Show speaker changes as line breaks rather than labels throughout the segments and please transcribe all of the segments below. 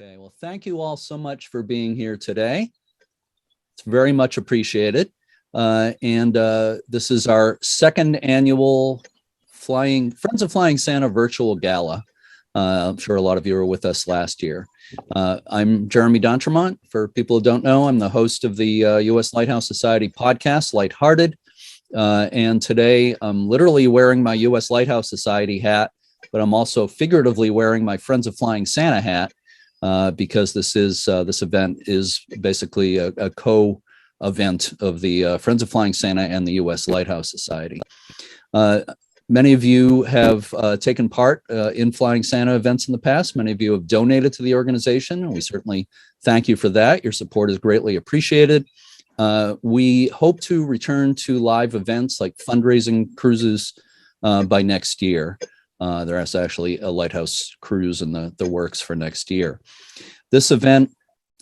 Okay, well, thank you all so much for being here today. It's very much appreciated. This is our second annual Friends of Flying Santa virtual gala. I'm sure a lot of you were with us last year. I'm Jeremy D'Entremont. For people who don't know, I'm the host of the U.S. Lighthouse Society podcast, Lighthearted. And today I'm literally wearing my U.S. Lighthouse Society hat, but I'm also figuratively wearing my Friends of Flying Santa hat because this event is basically a co-event of the Friends of Flying Santa and the U.S. Lighthouse Society. Many of you have taken part in Flying Santa events in the past. Many of you have donated to the organization, and we certainly thank you for that. Your support is greatly appreciated. We hope to return to live events like fundraising cruises by next year. There is actually a lighthouse cruise in the works for next year. This event,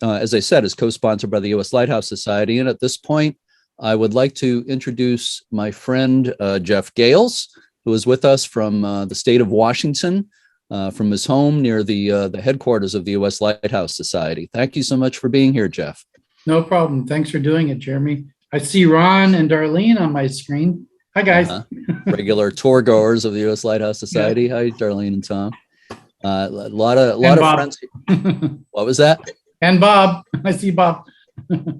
as I said, is co-sponsored by the U.S. Lighthouse Society. And at this point, I would like to introduce my friend, Jeff Gales, who is with us from the state of Washington, from his home near the headquarters of the U.S. Lighthouse Society. Thank you so much for being here, Jeff.
No problem. Thanks for doing it, Jeremy. I see Ron and Darlene on my screen. Hi, guys.
Regular tour goers of the U.S. Lighthouse Society. Yeah. Hi, Darlene and Tom. A lot of friends. What was that?
And Bob. I see Bob.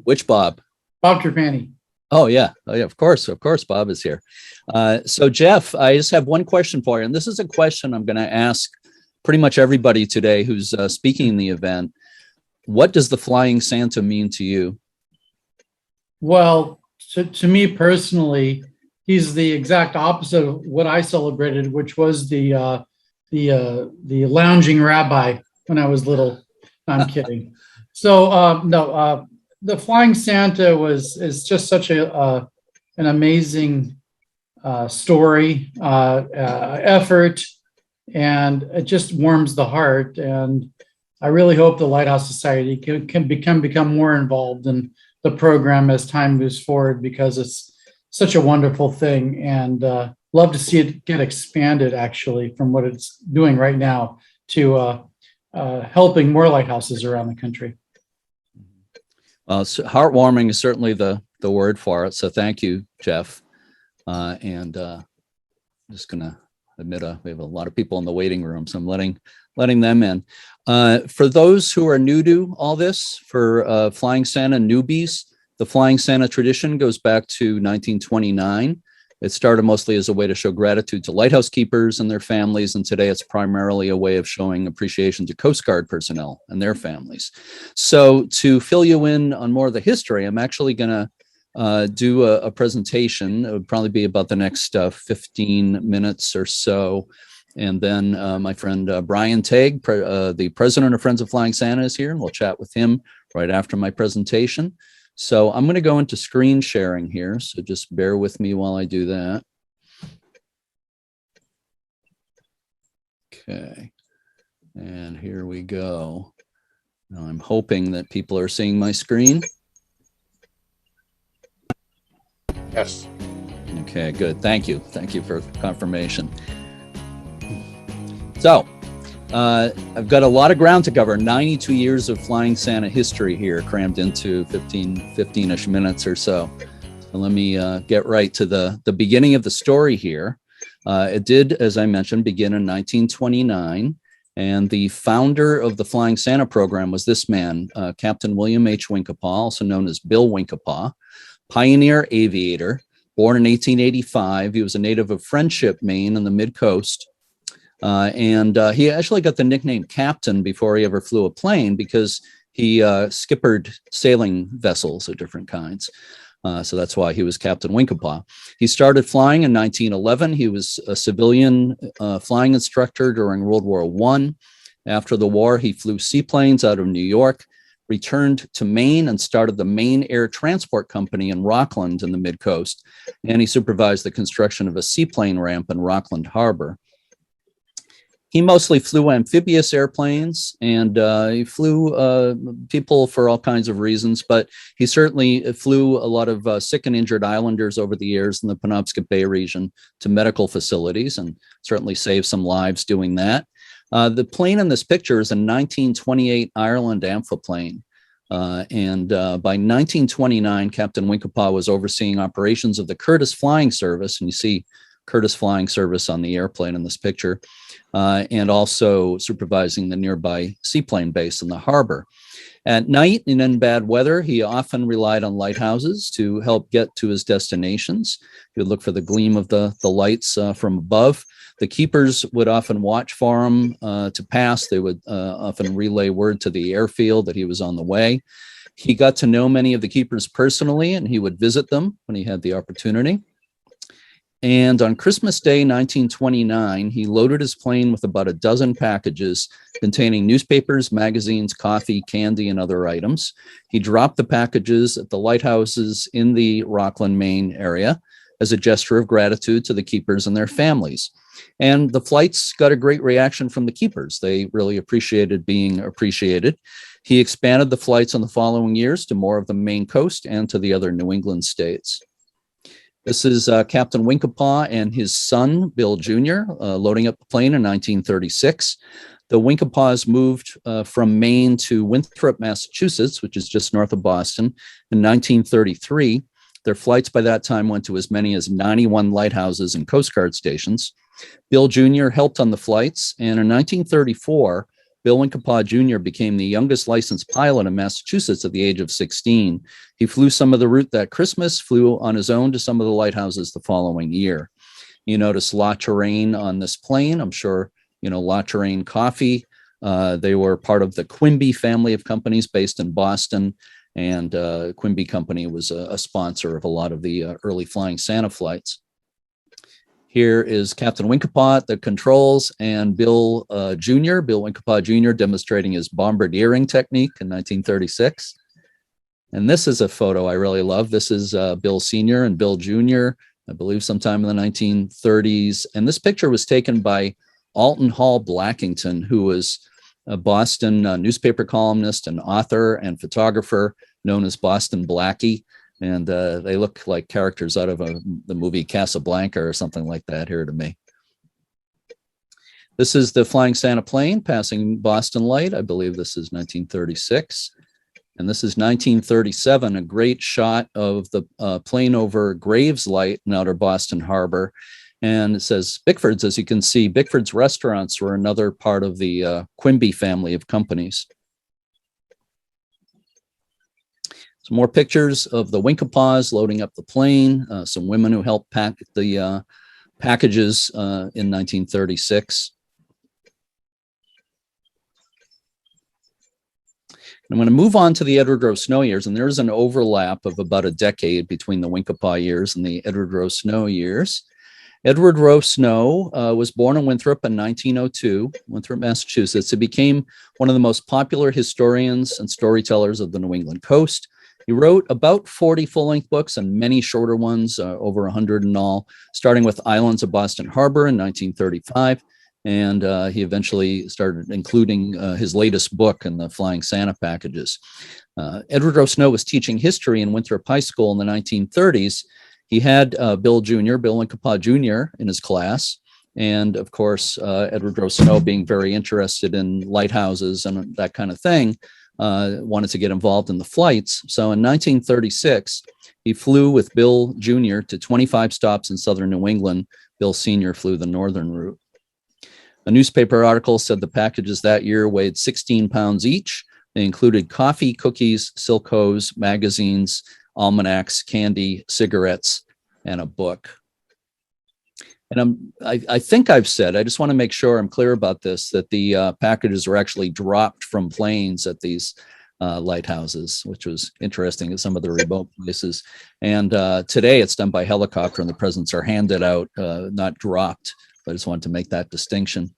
Which Bob?
Bob Gerpani.
Oh yeah, of course, Bob is here. So Jeff, I just have one question for you, and this is a question I'm going to ask pretty much everybody today who's speaking in the event. What does the Flying Santa mean to you?
Well, to me personally, he's the exact opposite of what I celebrated, which was the lounging rabbi when I was little. I'm kidding. So no. The Flying Santa is just such an amazing story, effort, and it just warms the heart. And I really hope the Lighthouse Society can become more involved in the program as time moves forward, because it's such a wonderful thing, and love to see it get expanded actually from what it's doing right now to helping more lighthouses around the country.
So heartwarming is certainly the word for it. So thank you, Jeff. I'm just going to admit we have a lot of people in the waiting room, so I'm letting them in. For those who are new to all this, for Flying Santa newbies, the Flying Santa tradition goes back to 1929. It started mostly as a way to show gratitude to lighthouse keepers and their families, and today it's primarily a way of showing appreciation to Coast Guard personnel and their families. So to fill you in on more of the history, I'm actually going to do a presentation. It would probably be about the next 15 minutes or so. And then my friend Brian Tague, the president of Friends of Flying Santa, is here, and we'll chat with him right after my presentation. So I'm going to go into screen sharing here, so just bear with me while I do that. Okay, and here we go. Now I'm hoping that people are seeing my screen.
Yes.
Okay, good. Thank you. Thank you for confirmation. So, I've got a lot of ground to cover. 92 years of Flying Santa history here, crammed into 15-ish minutes or so. So let me get right to the beginning of the story here. It did, as I mentioned, begin in 1929. And the founder of the Flying Santa program was this man, Captain William H. Winkapaw, also known as Bill Wincapaw, pioneer aviator, born in 1885. He was a native of Friendship, Maine, on the mid-coast. He actually got the nickname Captain before he ever flew a plane, because he skippered sailing vessels of different kinds. So that's why he was Captain Winkapaw. He started flying in 1911. He was a civilian flying instructor during World War I. After the war, he flew seaplanes out of New York, returned to Maine, and started the Maine Air Transport Company in Rockland in the mid-coast. And he supervised the construction of a seaplane ramp in Rockland Harbor. He mostly flew amphibious airplanes, and he flew people for all kinds of reasons, but he certainly flew a lot of sick and injured islanders over the years in the Penobscot Bay region to medical facilities, and certainly saved some lives doing that. The plane in this picture is a 1928 Ireland Amphiplane. And by 1929, Captain Winkelpal was overseeing operations of the Curtis Flying Service, and you see Curtis Flying Service on the airplane in this picture, and also supervising the nearby seaplane base in the harbor. At night and in bad weather, he often relied on lighthouses to help get to his destinations. He would look for the gleam of the lights from above. The keepers would often watch for him to pass. They would often relay word to the airfield that he was on the way. He got to know many of the keepers personally, and he would visit them when he had the opportunity. And on Christmas Day, 1929, he loaded his plane with about a dozen packages containing newspapers, magazines, coffee, candy, and other items. He dropped the packages at the lighthouses in the Rockland, Maine area as a gesture of gratitude to the keepers and their families. And the flights got a great reaction from the keepers. They really appreciated being appreciated. He expanded the flights in the following years to more of the Maine coast and to the other New England states. This is Captain Wincapaw and his son, Bill Jr., loading up the plane in 1936. The Winkapaws moved from Maine to Winthrop, Massachusetts, which is just north of Boston, in 1933. Their flights by that time went to as many as 91 lighthouses and Coast Guard stations. Bill Jr. helped on the flights, and in 1934, Bill Wincapaw Jr. became the youngest licensed pilot in Massachusetts at the age of 16. He flew some of the route that Christmas, flew on his own to some of the lighthouses the following year. You notice La Touraine on this plane. I'm sure you know La Touraine Coffee. They were part of the Quimby family of companies based in Boston, and Quimby Company was a sponsor of a lot of the early Flying Santa flights. Here is Captain Wincapaw at the controls, and Bill Jr., Bill Wincapaw Jr., demonstrating his bombardiering technique in 1936. And this is a photo I really love. This is Bill Sr. and Bill Jr., I believe sometime in the 1930s. And this picture was taken by Alton Hall Blackington, who was a Boston newspaper columnist and author and photographer known as Boston Blackie. And they look like characters out of the movie Casablanca or something like that here to me. This is the Flying Santa plane passing Boston Light. I believe this is 1936. And this is 1937, a great shot of the plane over Graves Light in outer Boston Harbor. And it says Bickford's. As you can see, Bickford's restaurants were another part of the Quimby family of companies. Some more pictures of the Winkapaws loading up the plane, some women who helped pack the packages in 1936. I'm going to move on to the Edward Rosenow years, and there's an overlap of about a decade between the Winkapaw years and the Edward Rosenow years. Edward Rosenow was born in Winthrop in 1902, Winthrop, Massachusetts. He became one of the most popular historians and storytellers of the New England coast. He wrote about 40 full-length books and many shorter ones, over 100 in all, starting with Islands of Boston Harbor in 1935. And he eventually started including his latest book in the Flying Santa packages. Edward Rosenow was teaching history in Winthrop High School in the 1930s. He had Bill Jr., Bill Wincapaw Jr. in his class. And of course, Edward Rosenow, being very interested in lighthouses and that kind of thing, wanted to get involved in the flights. So in 1936, he flew with Bill Jr. to 25 stops in southern New England. Bill Sr. flew the northern route. A newspaper article said the packages that year weighed 16 pounds each. They included coffee, cookies, silk hose, magazines, almanacs, candy, cigarettes, and a book. And I think I've said, I just want to make sure I'm clear about this, that the packages were actually dropped from planes at these lighthouses, which was interesting at some of the remote places. And today it's done by helicopter, and the presents are handed out, not dropped. I just wanted to make that distinction.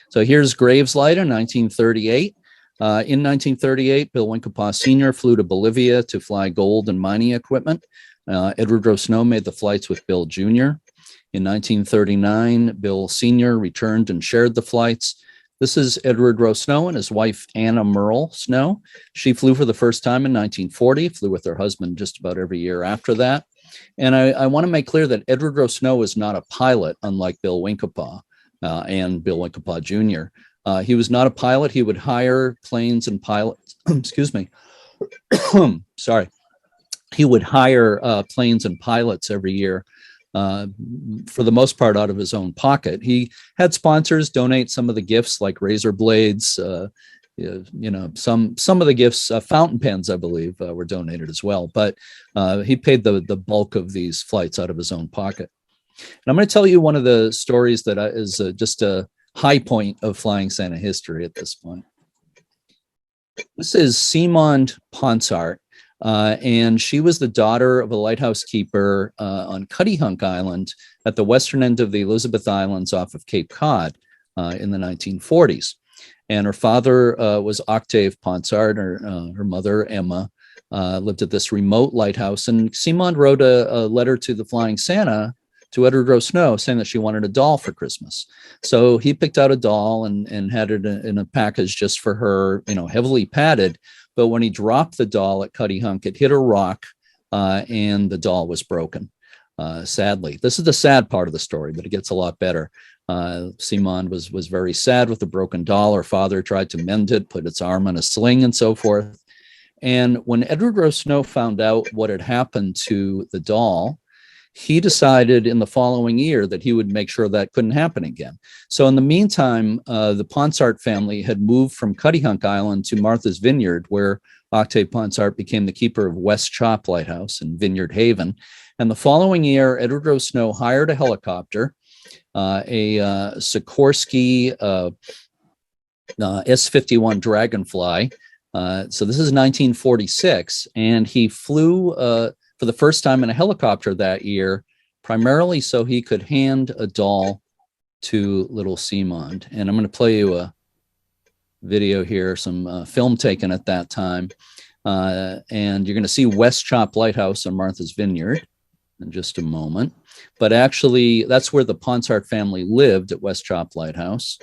So here's Graves Light in 1938. In 1938, Bill Wincapaw Sr. flew to Bolivia to fly gold and mining equipment. Edward Rosenow made the flights with Bill Jr. In 1939, Bill Sr. returned and shared the flights. This is Edward Rosenow and his wife, Anna Merle Snow. She flew for the first time in 1940, flew with her husband just about every year after that. And I want to make clear that Edward Rosenow is not a pilot, unlike Bill Wincapaw. and Bill Wincapaw Jr. He was not a pilot. He would hire planes and pilots. Excuse me. Sorry. He would hire planes and pilots every year, for the most part out of his own pocket. He had sponsors donate some of the gifts, like razor blades, some of the gifts, fountain pens, I believe, were donated as well. But he paid the bulk of these flights out of his own pocket. And I'm going to tell you one of the stories that is just a high point of Flying Santa history at this point. This is Simond Poncer. And she was the daughter of a lighthouse keeper on Cuttyhunk Island at the western end of the Elizabeth Islands off of Cape Cod in the 1940s. And her father was Octave Poncer, and her mother, Emma, lived at this remote lighthouse. And Simond wrote a letter to the Flying Santa, to Edward Rosenow, saying that she wanted a doll for Christmas. So he picked out a doll and had it in a package just for her, heavily padded. But when he dropped the doll at Cuttyhunk, it hit a rock and the doll was broken, sadly. This is the sad part of the story, but it gets a lot better. Simond was very sad with the broken doll. Her father tried to mend it, put its arm on a sling and so forth. And when Edward Rosenow found out what had happened to the doll, he decided in the following year that he would make sure that couldn't happen again. So in the meantime, the Ponsart family had moved from Cuttyhunk Island to Martha's Vineyard, where Octave Ponsart became the keeper of West Chop Lighthouse in Vineyard Haven. And the following year, Edward Rosenow hired a helicopter, a Sikorsky S-51 Dragonfly. So this is 1946, and he flew for the first time in a helicopter that year, primarily so he could hand a doll to little Simond. And I'm going to play you a video here, some film taken at that time. And you're going to see West Chop Lighthouse on Martha's Vineyard in just a moment. But actually, that's where the Ponsart family lived, at West Chop Lighthouse.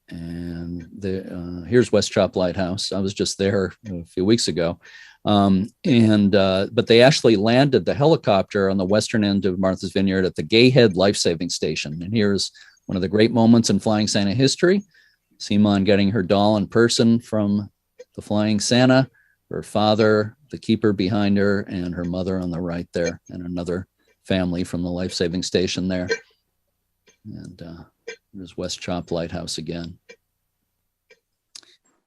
And here's West Chop Lighthouse. I was just there a few weeks ago. But they actually landed the helicopter on the western end of Martha's Vineyard at the Gay Head Life-Saving Station. And here's one of the great moments in Flying Santa history. Simond getting her doll in person from the Flying Santa, her father, the keeper behind her, and her mother on the right there, and another family from the life-saving station there. And there's West Chop Lighthouse again.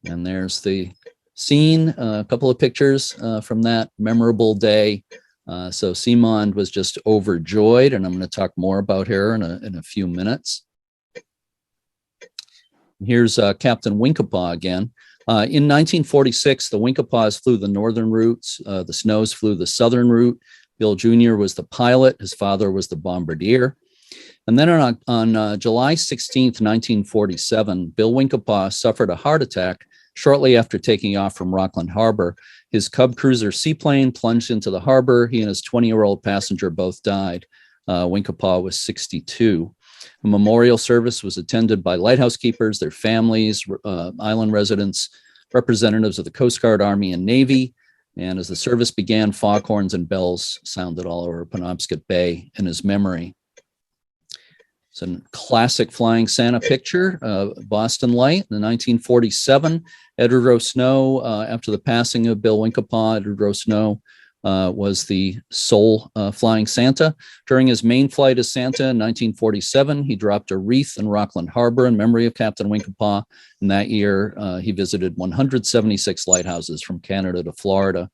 And there's the scene, a couple of pictures from that memorable day. So Simond was just overjoyed, and I'm going to talk more about her in a few minutes. Here's Captain Winkapaw again. In 1946, the Winkapaws flew the northern routes. The Snows flew the southern route. Bill Jr. was the pilot. His father was the bombardier. And then on July 16th, 1947, Bill Wincapaw suffered a heart attack shortly after taking off from Rockland Harbor. His Cub cruiser seaplane plunged into the harbor. He and his 20-year-old passenger both died. Winkapaw was 62. A memorial service was attended by lighthouse keepers, their families, island residents, representatives of the Coast Guard, Army, and Navy. And as the service began, foghorns and bells sounded all over Penobscot Bay in his memory. It's a classic Flying Santa picture, Boston Light in 1947. Edward Rosenow, after the passing of Bill Wincapaw, Edward Rosenow was the sole Flying Santa. During his main flight as Santa in 1947, he dropped a wreath in Rockland Harbor in memory of Captain Wincapaw. And that year, he visited 176 lighthouses from Canada to Florida.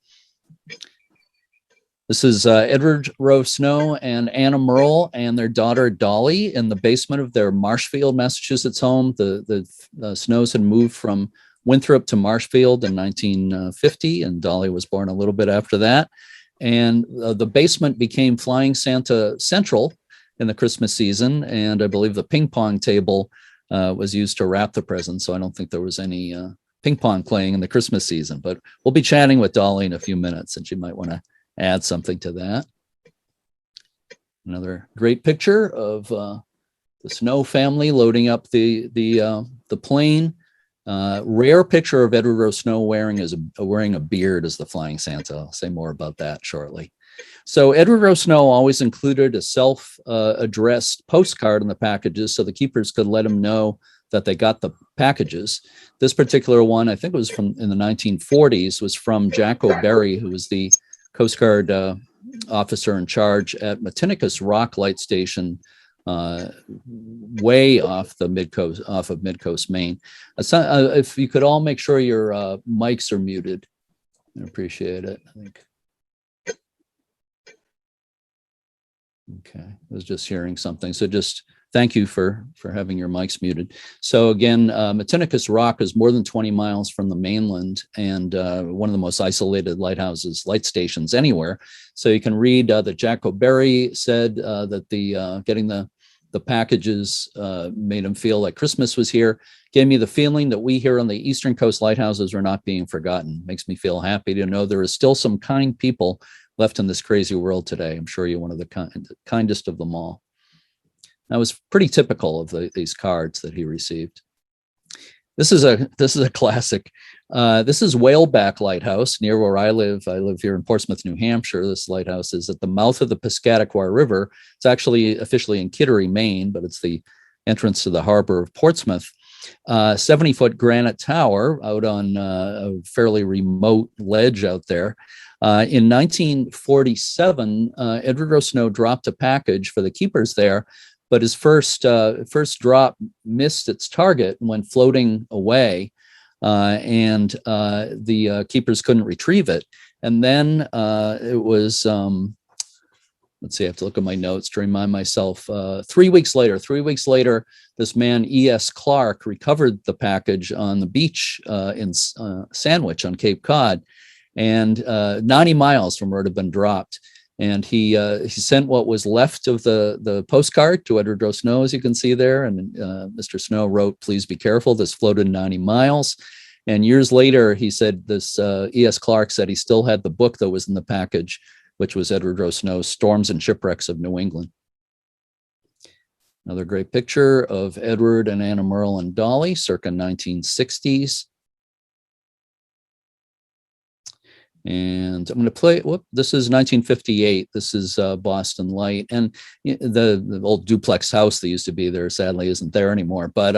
This is Edward Rosenow and Anna Merle and their daughter Dolly in the basement of their Marshfield, Massachusetts home. The Snows had moved from Winthrop to Marshfield in 1950, and Dolly was born a little bit after that. And the basement became Flying Santa Central in the Christmas season, and I believe the ping pong table was used to wrap the presents, so I don't think there was any ping pong playing in the Christmas season. But we'll be chatting with Dolly in a few minutes, and she might want to add something to that. Another great picture of the Snow family loading up the plane. Rare picture of Edward Rosenow wearing a beard as the Flying Santa. I'll say more about that shortly. So Edward Rosenow always included a self-addressed postcard in the packages so the keepers could let him know that they got the packages. This particular one, I think it was from in the 1940s, was from Jack O'Berry, who was the Coast Guard officer in charge at Matinicus Rock Light Station, way off the mid-coast, off of mid-coast Maine. If you could all make sure your mics are muted, I appreciate it. I think. Okay, I was just hearing something. So just thank you for having your mics muted. So again, Matinicus Rock is more than 20 miles from the mainland and one of the most isolated lighthouses, light stations anywhere. So you can read that Jack O'Berry said that the getting the packages made him feel like Christmas was here. Gave me the feeling that we here on the Eastern Coast lighthouses are not being forgotten. Makes me feel happy to know there is still some kind people left in this crazy world today. I'm sure you're one of the kindest of them all. That was pretty typical of these cards that he received. This is a classic. This is Whaleback Lighthouse near where I live. I live here in Portsmouth, New Hampshire. This lighthouse is at the mouth of the Piscataqua River. It's actually officially in Kittery, Maine, but it's the entrance to the harbor of Portsmouth. 70-foot granite tower out on a fairly remote ledge out there. In 1947, Edward Rosenow dropped a package for the keepers there, but his first drop missed its target and went floating away, and the keepers couldn't retrieve it. And then it was, let's see, I have to look at my notes to remind myself. 3 weeks later, this man, E.S. Clark, recovered the package on the beach in Sandwich on Cape Cod, and 90 miles from where it had been dropped. And he sent what was left of the postcard to Edward Rosenow, as you can see there. And Mr. Snow wrote, "Please be careful. This floated 90 miles." And years later, he said this, E.S. Clark said he still had the book that was in the package, which was Edward Rosenow's Storms and Shipwrecks of New England. Another great picture of Edward and Anna Merle and Dolly, circa 1960s. And I'm going to play, this is 1958. This is Boston Light. And the old duplex house that used to be there sadly isn't there anymore. But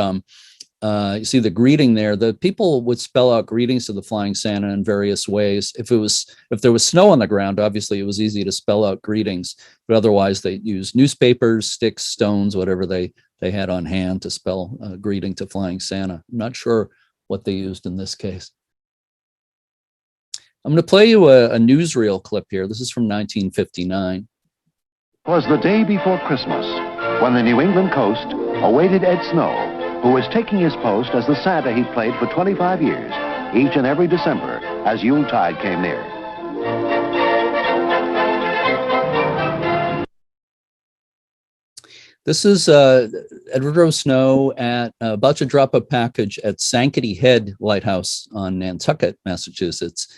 you see the greeting there. The people would spell out greetings to the Flying Santa in various ways. If there was snow on the ground, obviously it was easy to spell out greetings. But otherwise, they used newspapers, sticks, stones, whatever they had on hand to spell greeting to Flying Santa. I'm not sure what they used in this case. I'm going to play you a newsreel clip here. This is from 1959.
It was the day before Christmas when the New England coast awaited Ed Snow, who was taking his post as the Santa he'd played for 25 years, each and every December as Yuletide came near.
This is Edward Rosenow at about to drop a package at Sankaty Head Lighthouse on Nantucket, Massachusetts.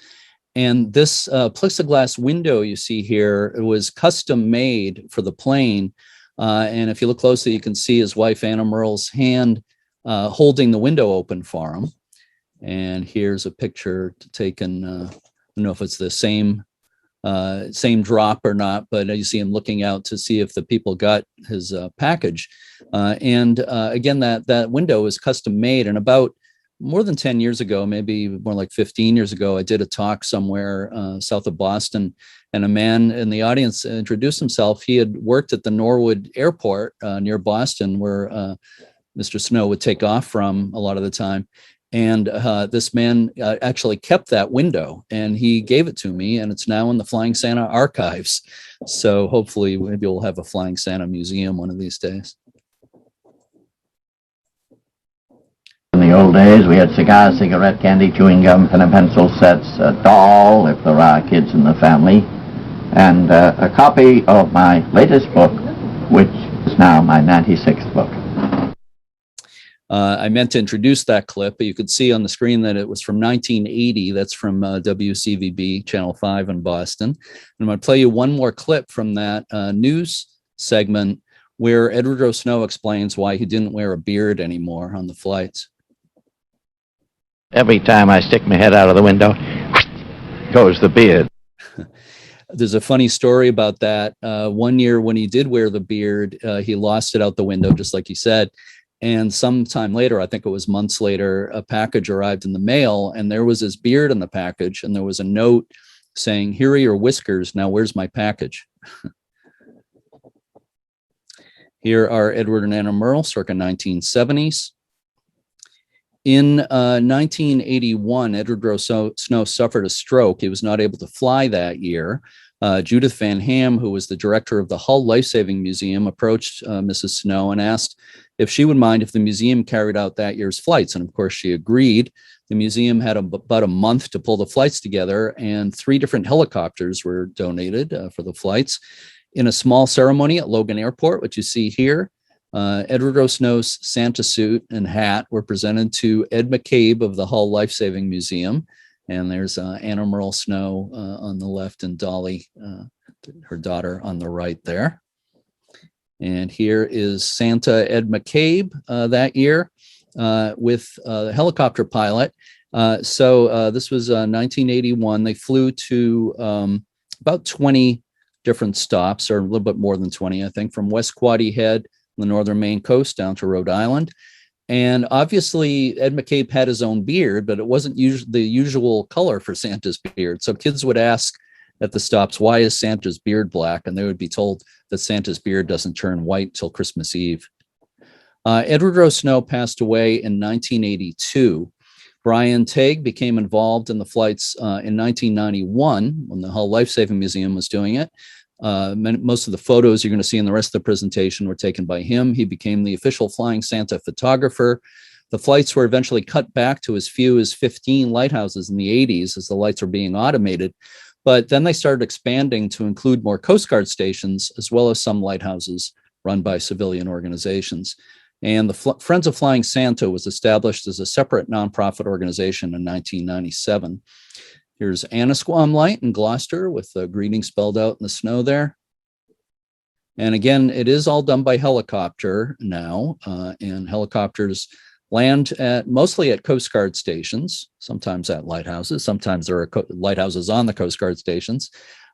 And this plexiglass window you see here, it was custom made for the plane. And if you look closely, you can see his wife, Anna Merle's hand holding the window open for him. And here's a picture taken, I don't know if it's the same drop or not, but you see him looking out to see if the people got his package. And again, that window is custom made. And about more than 10 years ago, maybe more like 15 years ago, I did a talk somewhere south of Boston, and a man in the audience introduced himself. He had worked at the Norwood Airport near Boston, where Mr. Snow would take off from a lot of the time. And this man actually kept that window, and he gave it to me, and it's now in the Flying Santa archives. So hopefully maybe we'll have a Flying Santa museum one of these days.
In the old days, we had cigars, cigarette candy, chewing gum, pen and pencil sets, a doll, if there are kids in the family, and a copy of my latest book, which is now my 96th book.
I meant to introduce that clip, but you could see on the screen that it was from 1980. That's from WCVB Channel 5 in Boston. And I'm going to play you one more clip from that news segment where Edward Rosenow explains why he didn't wear a beard anymore on the flights.
Every time I stick my head out of the window, goes the beard.
There's a funny story about that. One year when he did wear the beard, he lost it out the window, just like he said. And sometime later, I think it was months later, a package arrived in the mail, and there was his beard in the package, and there was a note saying, "Here are your whiskers. Now where's my package?" Here are Edward and Anna Merle, circa 1970s. In 1981, Edward Rosenow suffered a stroke. He was not able to fly that year. Judith Van Ham, who was the director of the Hull Lifesaving Museum, approached Mrs. Snow and asked if she would mind if the museum carried out that year's flights. And of course, she agreed. The museum had about a month to pull the flights together, and 3 different helicopters were donated for the flights. In a small ceremony at Logan Airport, which you see here, Edward Rosenow's Santa suit and hat were presented to Ed McCabe of the Hull Lifesaving Museum. And there's Anna Merle Snow on the left and Dolly, her daughter, on the right there. And here is Santa Ed McCabe that year with the helicopter pilot. So this was 1981. They flew to about 20 different stops, or a little bit more than 20, I think, from West Quoddy Head, the northern Maine coast, down to Rhode Island. And obviously, Ed McCabe had his own beard, but it wasn't the usual color for Santa's beard. So kids would ask at the stops, "Why is Santa's beard black?" And they would be told that Santa's beard doesn't turn white till Christmas Eve. Edward Rosenow passed away in 1982. Brian Tague became involved in the flights in 1991 when the Hull Lifesaving Museum was doing it. Most of the photos you're going to see in the rest of the presentation were taken by him. He became the official Flying Santa photographer. The flights were eventually cut back to as few as 15 lighthouses in the 80s as the lights were being automated. But then they started expanding to include more Coast Guard stations, as well as some lighthouses run by civilian organizations. And the Friends of Flying Santa was established as a separate nonprofit organization in 1997. Here's Annisquam Light in Gloucester with the greeting spelled out in the snow there. And again, it is all done by helicopter now, and helicopters land mostly at Coast Guard stations, sometimes at lighthouses. Sometimes there are lighthouses on the Coast Guard stations,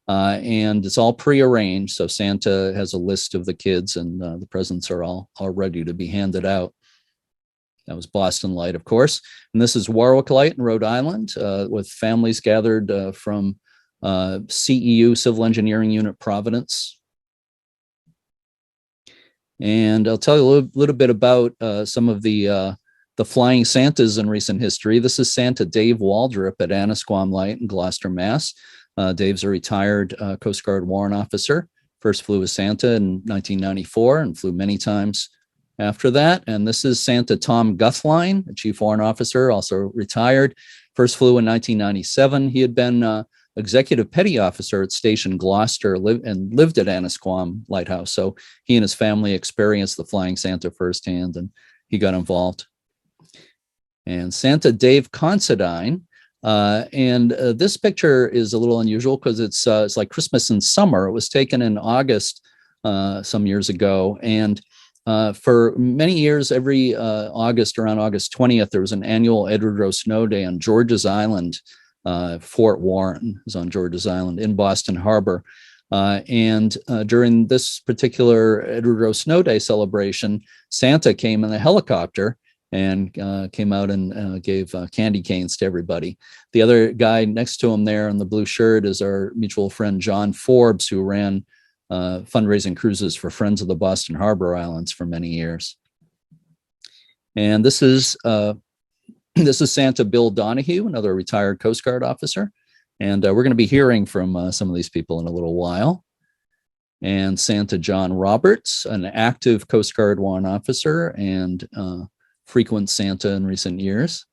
and it's all prearranged. So Santa has a list of the kids, and the presents are all ready to be handed out. That was Boston Light, of course. And this is Warwick Light in Rhode Island, with families gathered from CEU, Civil Engineering Unit Providence. And I'll tell you a little bit about some of the Flying Santas in recent history. This is Santa Dave Waldrop at Annisquam Light in Gloucester, Mass. Dave's a retired Coast Guard warrant officer. First flew as Santa in 1994 and flew many times after that. And this is Santa Tom Guthlein, a chief warrant officer, also retired. First flew in 1997. He had been executive petty officer at Station Gloucester and lived at Annisquam Lighthouse. So he and his family experienced the Flying Santa firsthand, and he got involved. And Santa Dave Considine. This picture is a little unusual because it's like Christmas in summer. It was taken in August some years ago. And for many years, every August, around August 20th, there was an annual Edward Rosenow Day on George's Island. Fort Warren is on George's Island in Boston Harbor. And during this particular Edward Rosenow Day celebration, Santa came in a helicopter and came out and gave candy canes to everybody. The other guy next to him there in the blue shirt is our mutual friend, John Forbes, who ran fundraising cruises for Friends of the Boston Harbor Islands for many years. And this is Santa Bill Donahue, another retired Coast Guard officer. And we're going to be hearing from some of these people in a little while. And Santa John Roberts, an active Coast Guard warrant officer and frequent Santa in recent years.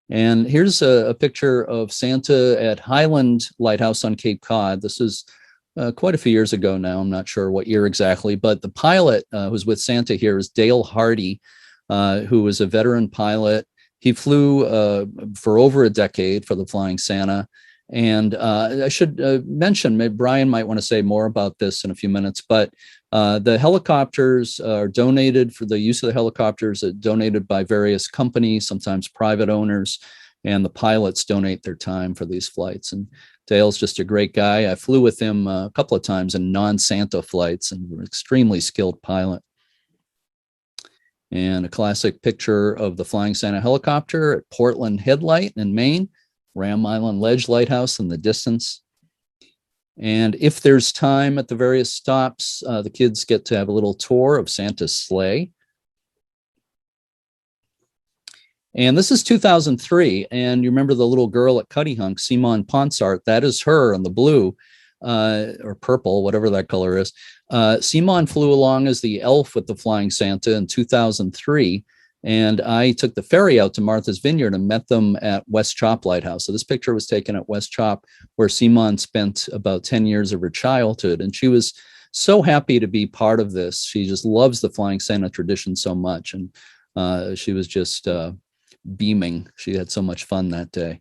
And here's a picture of Santa at Highland Lighthouse on Cape Cod. This is quite a few years ago now. I'm not sure what year exactly, but the pilot who's with Santa here is Dale Hardy, who was a veteran pilot. He flew for over a decade for the Flying Santa. And I should mention, maybe Brian might want to say more about this in a few minutes, but the helicopters are donated for the use of the helicopters, donated by various companies, sometimes private owners, and the pilots donate their time for these flights. And Dale's just a great guy. I flew with him a couple of times in non-Santa flights, and an extremely skilled pilot. And a classic picture of the Flying Santa helicopter at Portland Headlight in Maine, Ram Island Ledge Lighthouse in the distance. And if there's time at the various stops, the kids get to have a little tour of Santa's sleigh. And this is 2003. And you remember the little girl at Cuddy Hunk, Simon Poncer, that is her in the blue or purple, whatever that color is. Simon flew along as the elf with the Flying Santa in 2003. And I took the ferry out to Martha's Vineyard and met them at West Chop Lighthouse. So this picture was taken at West Chop, where Simon spent about 10 years of her childhood. And she was so happy to be part of this. She just loves the Flying Santa tradition so much. And she was just beaming. She had so much fun that day.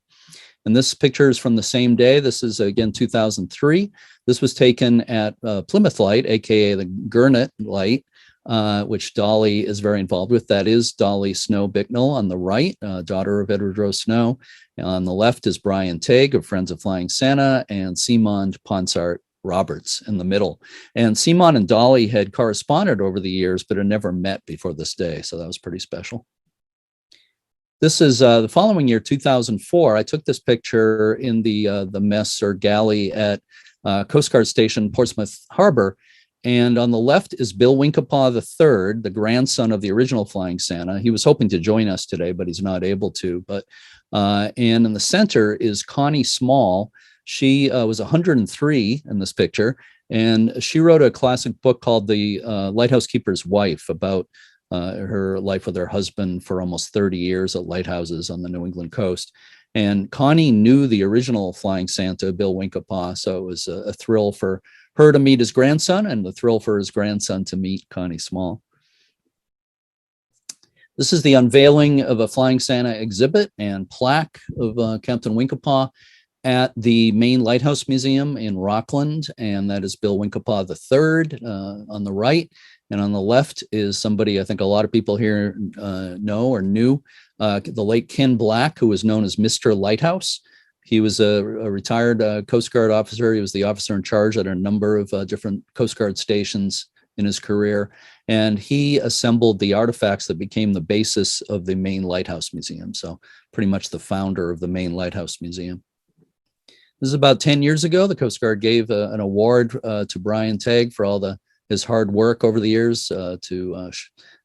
And this picture is from the same day. This is, again, 2003. This was taken at Plymouth Light, aka the Gurnet Light, which Dolly is very involved with. That is Dolly Snow Bicknell on the right, daughter of Edward Rosenow. On the left is Brian Tague of Friends of Flying Santa, and Simon Ponsart Roberts in the middle. And Simon and Dolly had corresponded over the years, but had never met before this day. So that was pretty special. This is the following year, 2004. I took this picture in the mess or galley at Coast Guard Station, Portsmouth Harbor. And on the left is Bill Wincapaw III, the grandson of the original Flying Santa. He was hoping to join us today, but he's not able to. And in the center is Connie Small. She was 103 in this picture, and she wrote a classic book called The Lighthouse Keeper's Wife, about her life with her husband for almost 30 years at lighthouses on the New England coast. And Connie knew the original Flying Santa, Bill Wincapaw, so it was a thrill for her to meet his grandson, and the thrill for his grandson to meet Connie Small. This is the unveiling of a Flying Santa exhibit and plaque of Captain Winkapaw at the Maine Lighthouse Museum in Rockland, and that is Bill Winkapaw III on the right. And on the left is somebody I think a lot of people here know or knew, the late Ken Black, who was known as Mr. Lighthouse. He was a retired Coast Guard officer. He was the officer in charge at a number of different Coast Guard stations in his career. And he assembled the artifacts that became the basis of the Maine Lighthouse Museum. So pretty much the founder of the Maine Lighthouse Museum. This is about 10 years ago. The Coast Guard gave an award to Brian Tague for all his hard work over the years for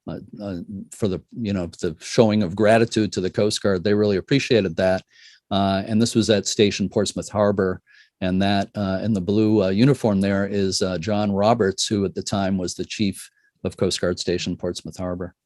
the showing of gratitude to the Coast Guard. They really appreciated that. And this was at Station Portsmouth Harbor. And that in the blue uniform there is John Roberts, who at the time was the chief of Coast Guard Station Portsmouth Harbor.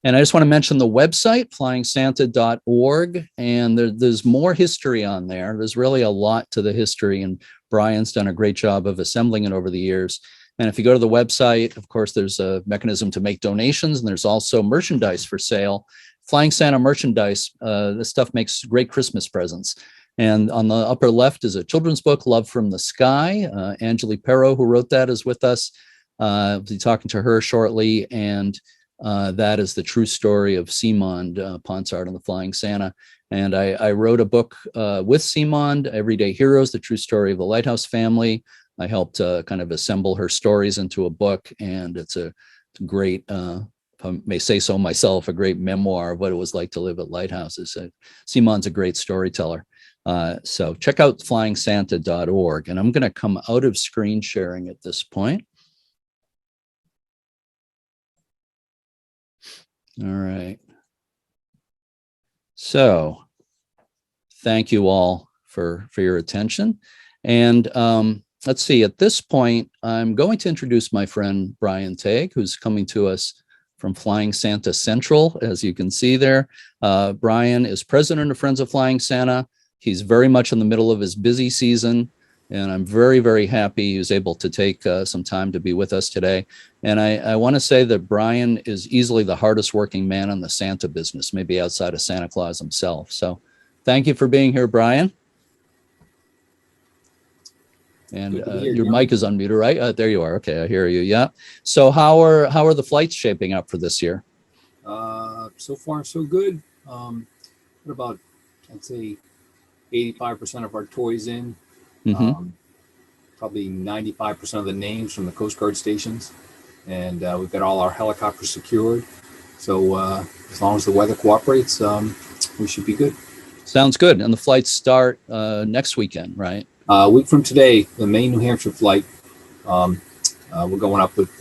And I just want to mention the website, flyingsanta.org. And there's more history on there. There's really a lot to the history, and Brian's done a great job of assembling it over the years. And if you go to the website, of course, there's a mechanism to make donations, and there's also merchandise for sale. Flying Santa merchandise, this stuff makes great Christmas presents. And on the upper left is a children's book, Love from the Sky. Angelique Perot, who wrote that, is with us. I'll be talking to her shortly. And that is the true story of Simon Ponsard and the Flying Santa. And I wrote a book with Simon, Everyday Heroes, the true story of the Lighthouse family. I helped kind of assemble her stories into a book, and it's a great, if I may say so myself, a great memoir of what it was like to live at lighthouses. Simon's a great storyteller. So check out flyingsanta.org. And I'm going to come out of screen sharing at this point. All right. So thank you all for your attention. And let's see, at this point, I'm going to introduce my friend Brian Tague, who's coming to us from Flying Santa Central, as you can see there. Brian is president of Friends of Flying Santa. He's very much in the middle of his busy season, and I'm very, very happy he was able to take some time to be with us today. And I want to say that Brian is easily the hardest working man in the Santa business, maybe outside of Santa Claus himself. So thank you for being here, Brian. And your mic is unmuted, right? There you are. Okay, I hear you. Yeah. So how are the flights shaping up for this year?
So far, so good. What about, I'd say, 85% of our toys in.
Mhm.
Probably 95% of the names from the Coast Guard stations. And we've got all our helicopters secured. So as long as the weather cooperates, we should be good.
Sounds good. And the flights start next weekend, right?
A week from today, the Maine, New Hampshire flight, we're going up with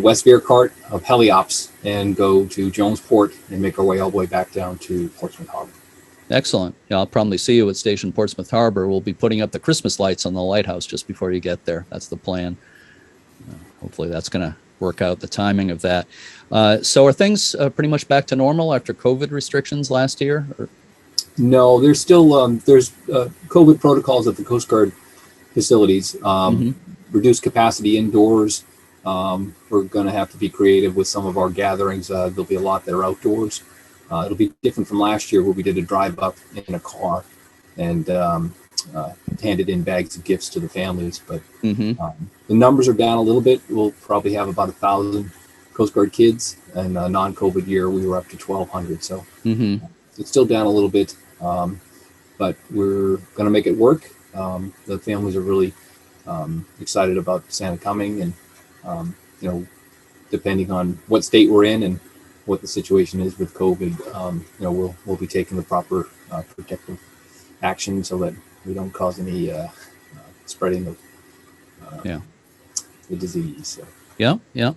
West Veercart of Heliops and go to Jonesport and make our way all the way back down to Portsmouth Harbor.
Excellent. Yeah, I'll probably see you at Station Portsmouth Harbor. We'll be putting up the Christmas lights on the lighthouse just before you get there. That's the plan. Hopefully that's going to work out the timing of that. So are things pretty much back to normal after COVID restrictions last year? Or?
No, there's still there's COVID protocols at the Coast Guard facilities. Reduced capacity indoors. We're going to have to be creative with some of our gatherings. There'll be a lot that are outdoors. It'll be different from last year where we did a drive up in a car and handed in bags of gifts to the families. But the numbers are down a little bit. We'll probably have about 1,000 Coast Guard kids. And non-COVID year, we were up to 1,200. So it's still down a little bit, but we're going to make it work. The families are really excited about Santa coming, and depending on what state we're in and what the situation is with COVID, we'll be taking the proper protective action so that we don't cause any spreading of the disease. So.
Yeah,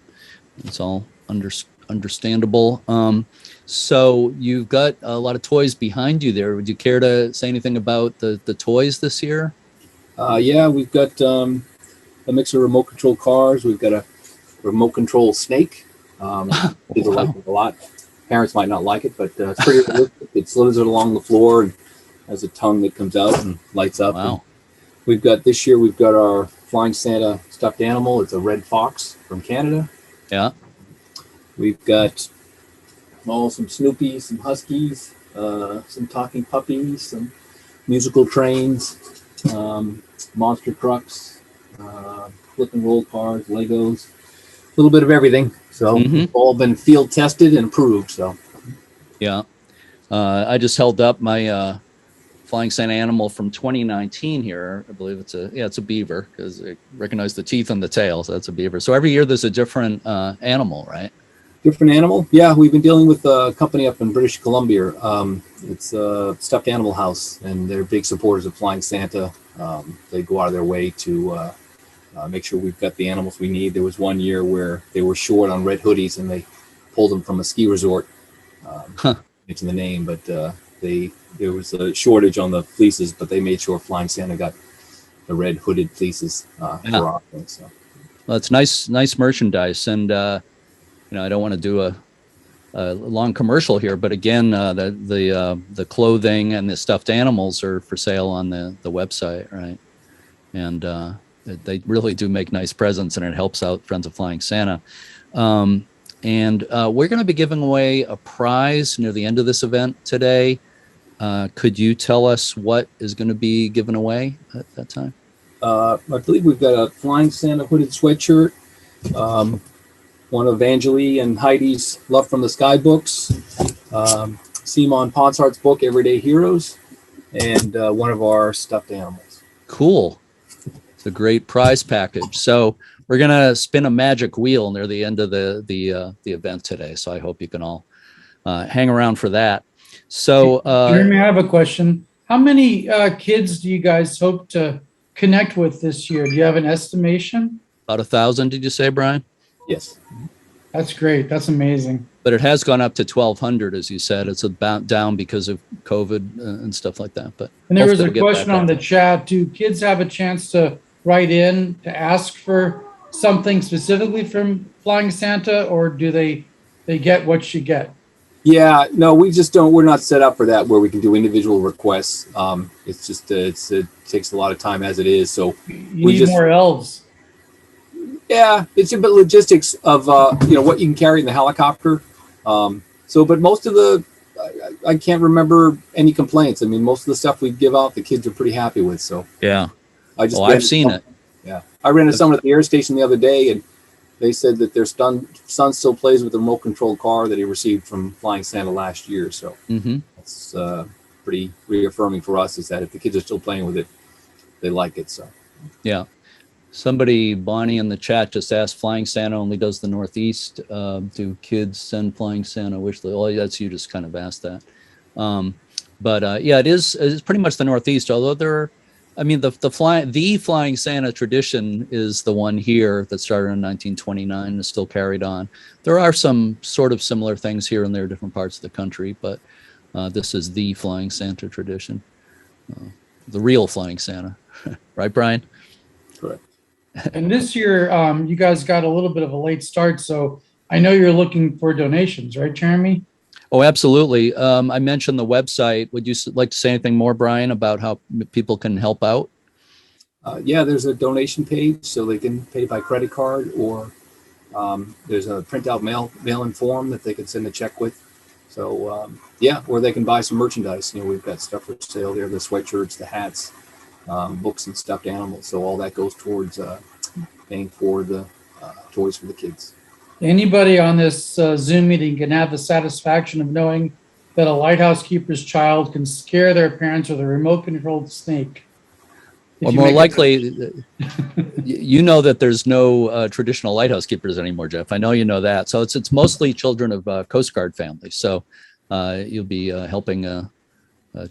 it's all understandable. So you've got a lot of toys behind you there. Would you care to say anything about the toys this year?
Yeah, we've got a mix of remote control cars. We've got a remote control snake. Kids will like it a lot. Parents might not like it, but it's pretty realistic. It slithers along the floor and has a tongue that comes out and lights up.
Wow.
We've got our Flying Santa stuffed animal. It's a red fox from Canada.
Yeah. We've
got some Snoopy, some Huskies, some talking puppies, some musical trains, monster trucks, flip and roll cars, Legos, a little bit of everything. So it's all been field tested and approved. So
yeah, I just held up my Flying Santa animal from 2019 here. I believe it's a beaver because I recognize the teeth and the tail. So that's a beaver. So every year there's a different animal, right?
Different animal. Yeah, we've been dealing with a company up in British Columbia. It's a stuffed animal house, and they're big supporters of Flying Santa. They go out of their way to make sure we've got the animals we need. There was one year where they were short on red hoodies, and they pulled them from a ski resort. It's in the name, but there was a shortage on the fleeces, but they made sure Flying Santa got the red hooded fleeces for offering. So,
well, it's nice merchandise, and I don't want to do a long commercial here, but again, the clothing and the stuffed animals are for sale on the website, right? And they really do make nice presents, and it helps out Friends of Flying Santa. And we're going to be giving away a prize near the end of this event today. Could you tell us what is going to be given away at that time?
I believe we've got a Flying Santa hooded sweatshirt, one of Anjali and Heidi's Love from the Sky books, Simon Ponsard's book, Everyday Heroes, and one of our stuffed animals.
Cool. It's a great prize package. So we're going to spin a magic wheel near the end of the event today. So I hope you can all hang around for that. So
Jeremy, I have a question. How many kids do you guys hope to connect with this year? Do you have an estimation?
About 1,000, did you say, Brian?
Yes.
That's great. That's amazing.
But it has gone up to 1,200, as you said. It's about down because of COVID and stuff like that. But
and there was a question on the chat. Do kids have a chance to write in to ask for something specifically from Flying Santa, or do they get what you get?
Yeah, no, we just don't. We're not set up for that where we can do individual requests. It's just it takes a lot of time as it is. So
you need more elves.
Yeah, it's a bit logistics of what you can carry in the helicopter. But most of I can't remember any complaints. I mean, most of the stuff we give out, the kids are pretty happy with. So
yeah,
I've
seen it.
Yeah, I ran into someone at the air station the other day, and they said that their son still plays with the remote control car that he received from Flying Santa last year. So pretty reaffirming for us is that if the kids are still playing with it, they like it. So
Yeah. Somebody, Bonnie in the chat, just asked, Flying Santa only does the Northeast. Do kids send Flying Santa? Well, that's you just kind of asked that. Yeah, it's pretty much the Northeast, although the Flying Santa tradition is the one here that started in 1929 and is still carried on. There are some sort of similar things here and there, different parts of the country, but this is the Flying Santa tradition, the real Flying Santa, right, Brian?
correct.
And this year, you guys got a little bit of a late start, so I know you're looking for donations, right, Jeremy?
Oh, absolutely. I mentioned the website. Would you like to say anything more, Brian, about how people can help out?
Yeah, there's a donation page, so they can pay by credit card, or there's a printout mail-in form that they can send a check with. So yeah, or they can buy some merchandise. We've got stuff for sale there: the sweatshirts, the hats, books, and stuffed animals. So all that goes towards paying for the toys for the kids.
Anybody on this Zoom meeting can have the satisfaction of knowing that a lighthouse keeper's child can scare their parents with a remote-controlled snake.
Or more likely, you know that there's no traditional lighthouse keepers anymore, Jeff. I know you know that. So it's mostly children of Coast Guard families. So you'll be helping a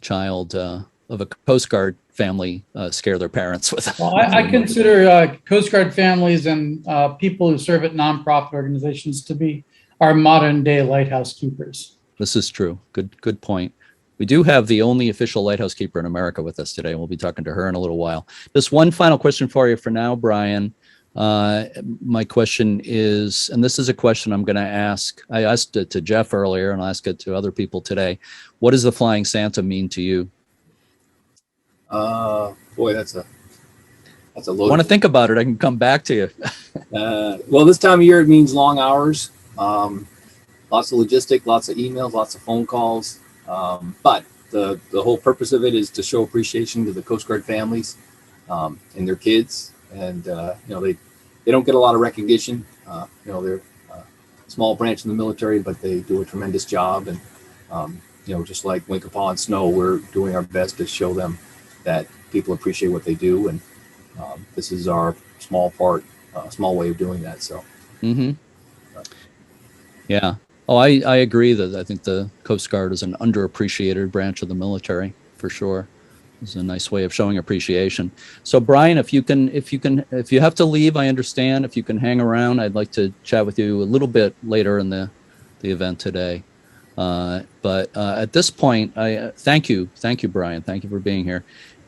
child of a Coast Guard family scare their parents with.
Well, I consider Coast Guard families and people who serve at nonprofit organizations to be our modern-day lighthouse keepers.
This is true. Good point. We do have the only official lighthouse keeper in America with us today. We'll be talking to her in a little while. Just one final question for you for now, Brian. My question is, and this is a question I'm going to ask. I asked it to Jeff earlier, and I'll ask it to other people today. What does the Flying Santa mean to you?
Boy, that's a load.
I want to think about it. I can come back to you.
Well, this time of year, it means long hours, lots of logistic, lots of emails, lots of phone calls. But the whole purpose of it is to show appreciation to the Coast Guard families and their kids. And, they don't get a lot of recognition. They're a small branch in the military, but they do a tremendous job. And, just like Winkappa and Snow, we're doing our best to show them that people appreciate what they do. And this is our small way of doing that. So,
yeah. Oh, I agree that I think the Coast Guard is an underappreciated branch of the military for sure. It's a nice way of showing appreciation. So, Brian, if you have to leave, I understand. If you can hang around, I'd like to chat with you a little bit later in the event today. But at this point, I thank you, Brian. Thank you for being here,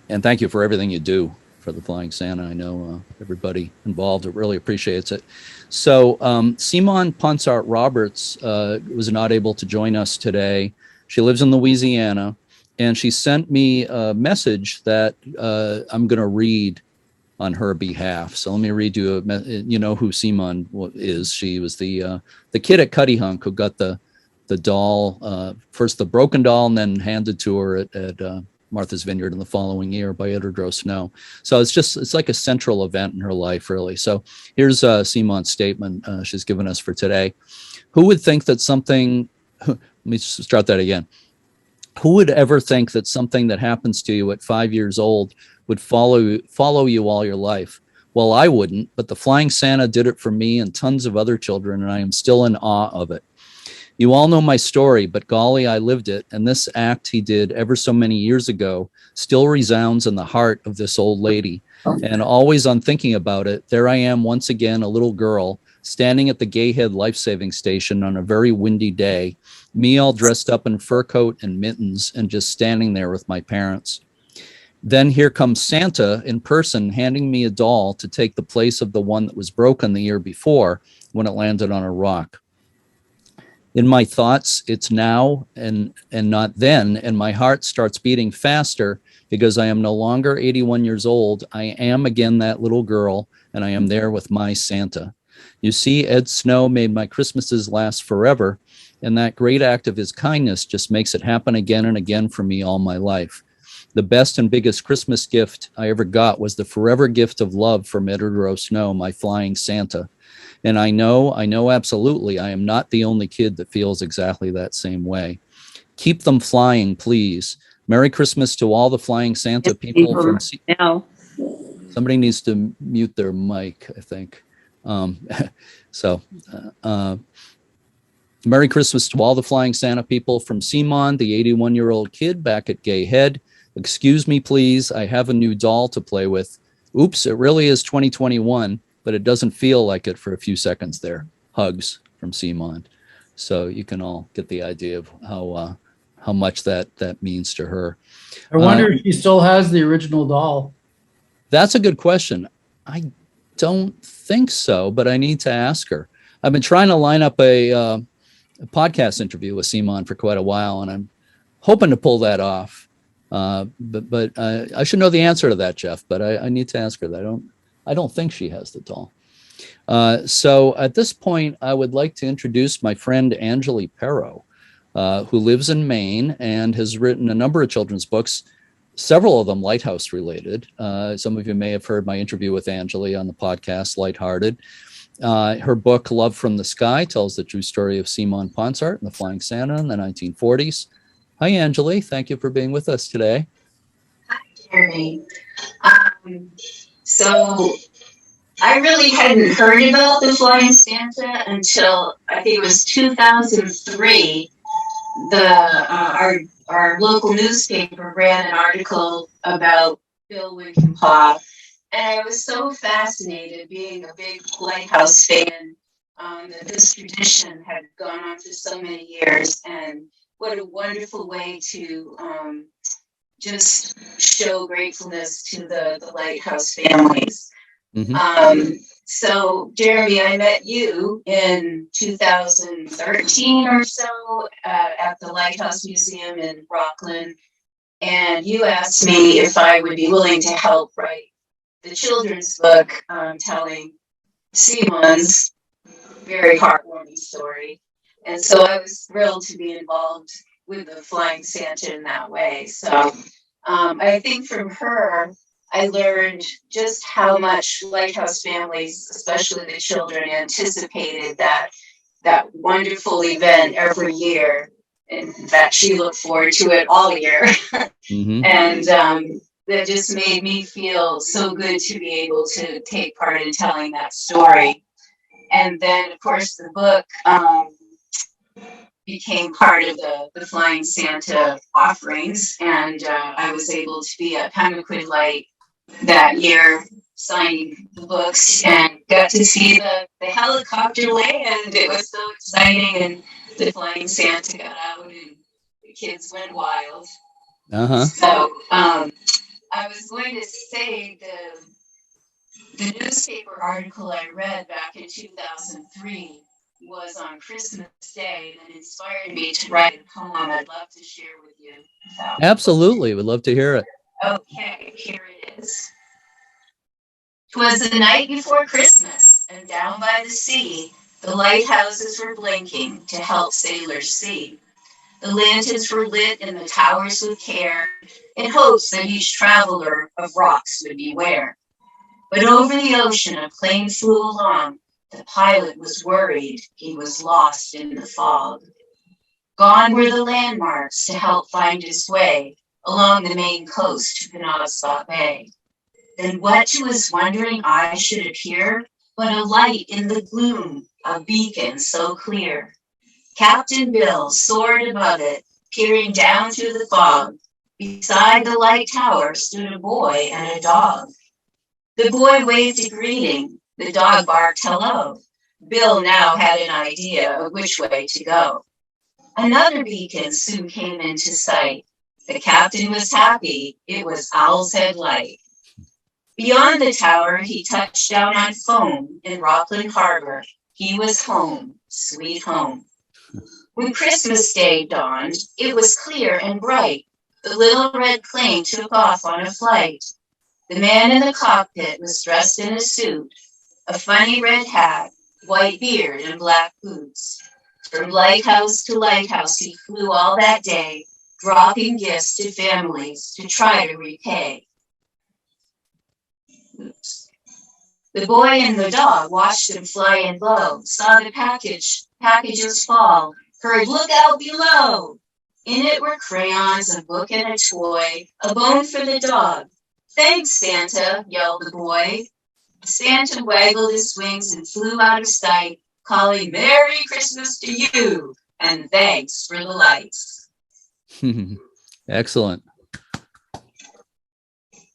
and thank you for everything you do for the Flying Santa. I know everybody involved really appreciates it. So Simone Ponsart Roberts was not able to join us today. She lives in Louisiana, and she sent me a message that I'm going to read on her behalf. So let me read you. You know who Simone is? She was the kid at Cuddy Hunk who got the doll, first the broken doll, and then handed to her at Martha's Vineyard in the following year by Edward Rosenow. So it's like a central event in her life, really. So here's Simone's statement she's given us for today. Who would think that something, let me start that again. Who would ever think that something that happens to you at 5 years old would follow you all your life? Well, I wouldn't, but the Flying Santa did it for me and tons of other children, and I am still in awe of it. You all know my story, but golly, I lived it, and this act he did ever so many years ago still resounds in the heart of this old lady. And always on thinking about it, there I am once again, a little girl, standing at the Gayhead Life-Saving Station on a very windy day, me all dressed up in fur coat and mittens, and just standing there with my parents. Then here comes Santa in person, handing me a doll to take the place of the one that was broken the year before when it landed on a rock. In my thoughts, it's now and not then, and my heart starts beating faster because I am no longer 81 years old. I am again that little girl, and I am there with my Santa. You see, Ed Snow made my Christmases last forever, and that great act of his kindness just makes it happen again and again for me all my life. The best and biggest Christmas gift I ever got was the forever gift of love from Edward Rosenow, my Flying Santa. And I know absolutely I am not the only kid that feels exactly that same way. Keep them flying, please. Merry Christmas to all the Flying Santa people from
now.
Somebody needs to mute their mic, I think. Merry Christmas to all the Flying Santa people from Simon, the 81-year-old kid back at Gay Head. Excuse me, please. I have a new doll to play with. Oops, it really is 2021, but it doesn't feel like it for a few seconds there. Hugs from Simon. So you can all get the idea of how much that means to her.
I wonder if she still has the original doll.
That's a good question. I don't think so, but I need to ask her. I've been trying to line up a podcast interview with Simon for quite a while, and I'm hoping to pull that off. But I should know the answer to that, Jeff. But I need to ask her that. I don't think she has the doll. So at this point, I would like to introduce my friend Angeli Perro, who lives in Maine and has written a number of children's books, several of them Lighthouse related. Some of you may have heard my interview with Angeli on the podcast, Lighthearted. Her book, Love from the Sky, tells the true story of Simon Poncer and the Flying Santa in the 1940s. Hi, Angeli. Thank you for being with us today.
Hi, Jeremy. So I really hadn't heard about the Flying Santa until I think it was 2003. Our local newspaper ran an article about Bill Wincapaw, and I was so fascinated, being a big Lighthouse fan, that this tradition had gone on for so many years, and what a wonderful way to just show gratefulness to the Lighthouse families.
Mm-hmm.
So, Jeremy, I met you in 2013 or so at the Lighthouse Museum in Rockland, and you asked me if I would be willing to help write the children's book telling Simon's very heartwarming story. And so I was thrilled to be involved with the Flying Santa in that way. So I think from her, I learned just how much Lighthouse families, especially the children, anticipated that wonderful event every year, and that she looked forward to it all year.
Mm-hmm.
And that just made me feel so good to be able to take part in telling that story. And then, of course, the book became part of the Flying Santa offerings, and I was able to be at Pemaquid Light that year signing the books and got to see the helicopter land. It was so exciting, and the Flying Santa got out and the kids went wild.
Uh-huh.
So I was going to say the newspaper article I read back in 2003 was on Christmas Day and inspired me to write a poem I'd love to share with you.
Absolutely. We'd love to hear it.
Okay, here it is. 'Twas the night before Christmas, and down by the sea, the lighthouses were blinking to help sailors see. The lanterns were lit in the towers with care, in hopes that each traveler of rocks would beware. But over the ocean a plane flew along. The pilot was worried, he was lost in the fog. Gone were the landmarks to help find his way along the Maine coast to Penobscot Bay. Then what to his wondering eye should appear but a light in the gloom, a beacon so clear. Captain Bill soared above it, peering down through the fog. Beside the light tower stood a boy and a dog. The boy waved a greeting, the dog barked hello. Bill now had an idea of which way to go. Another beacon soon came into sight. The captain was happy, it was Owl's Head Light. Beyond the tower, he touched down on foam in Rockland Harbor. He was home, sweet home. When Christmas Day dawned, it was clear and bright. The little red plane took off on a flight. The man in the cockpit was dressed in a suit, a funny red hat, white beard, and black boots. From lighthouse to lighthouse he flew all that day, dropping gifts to families to try to repay. Oops. The boy and the dog watched him fly in low, saw the packages fall, heard look out below. In it were crayons, a book, and a toy, a bone for the dog. Thanks, Santa, yelled the boy. Santa waggled his wings and flew out of sight, calling Merry Christmas to you, and thanks for the lights.
Excellent. You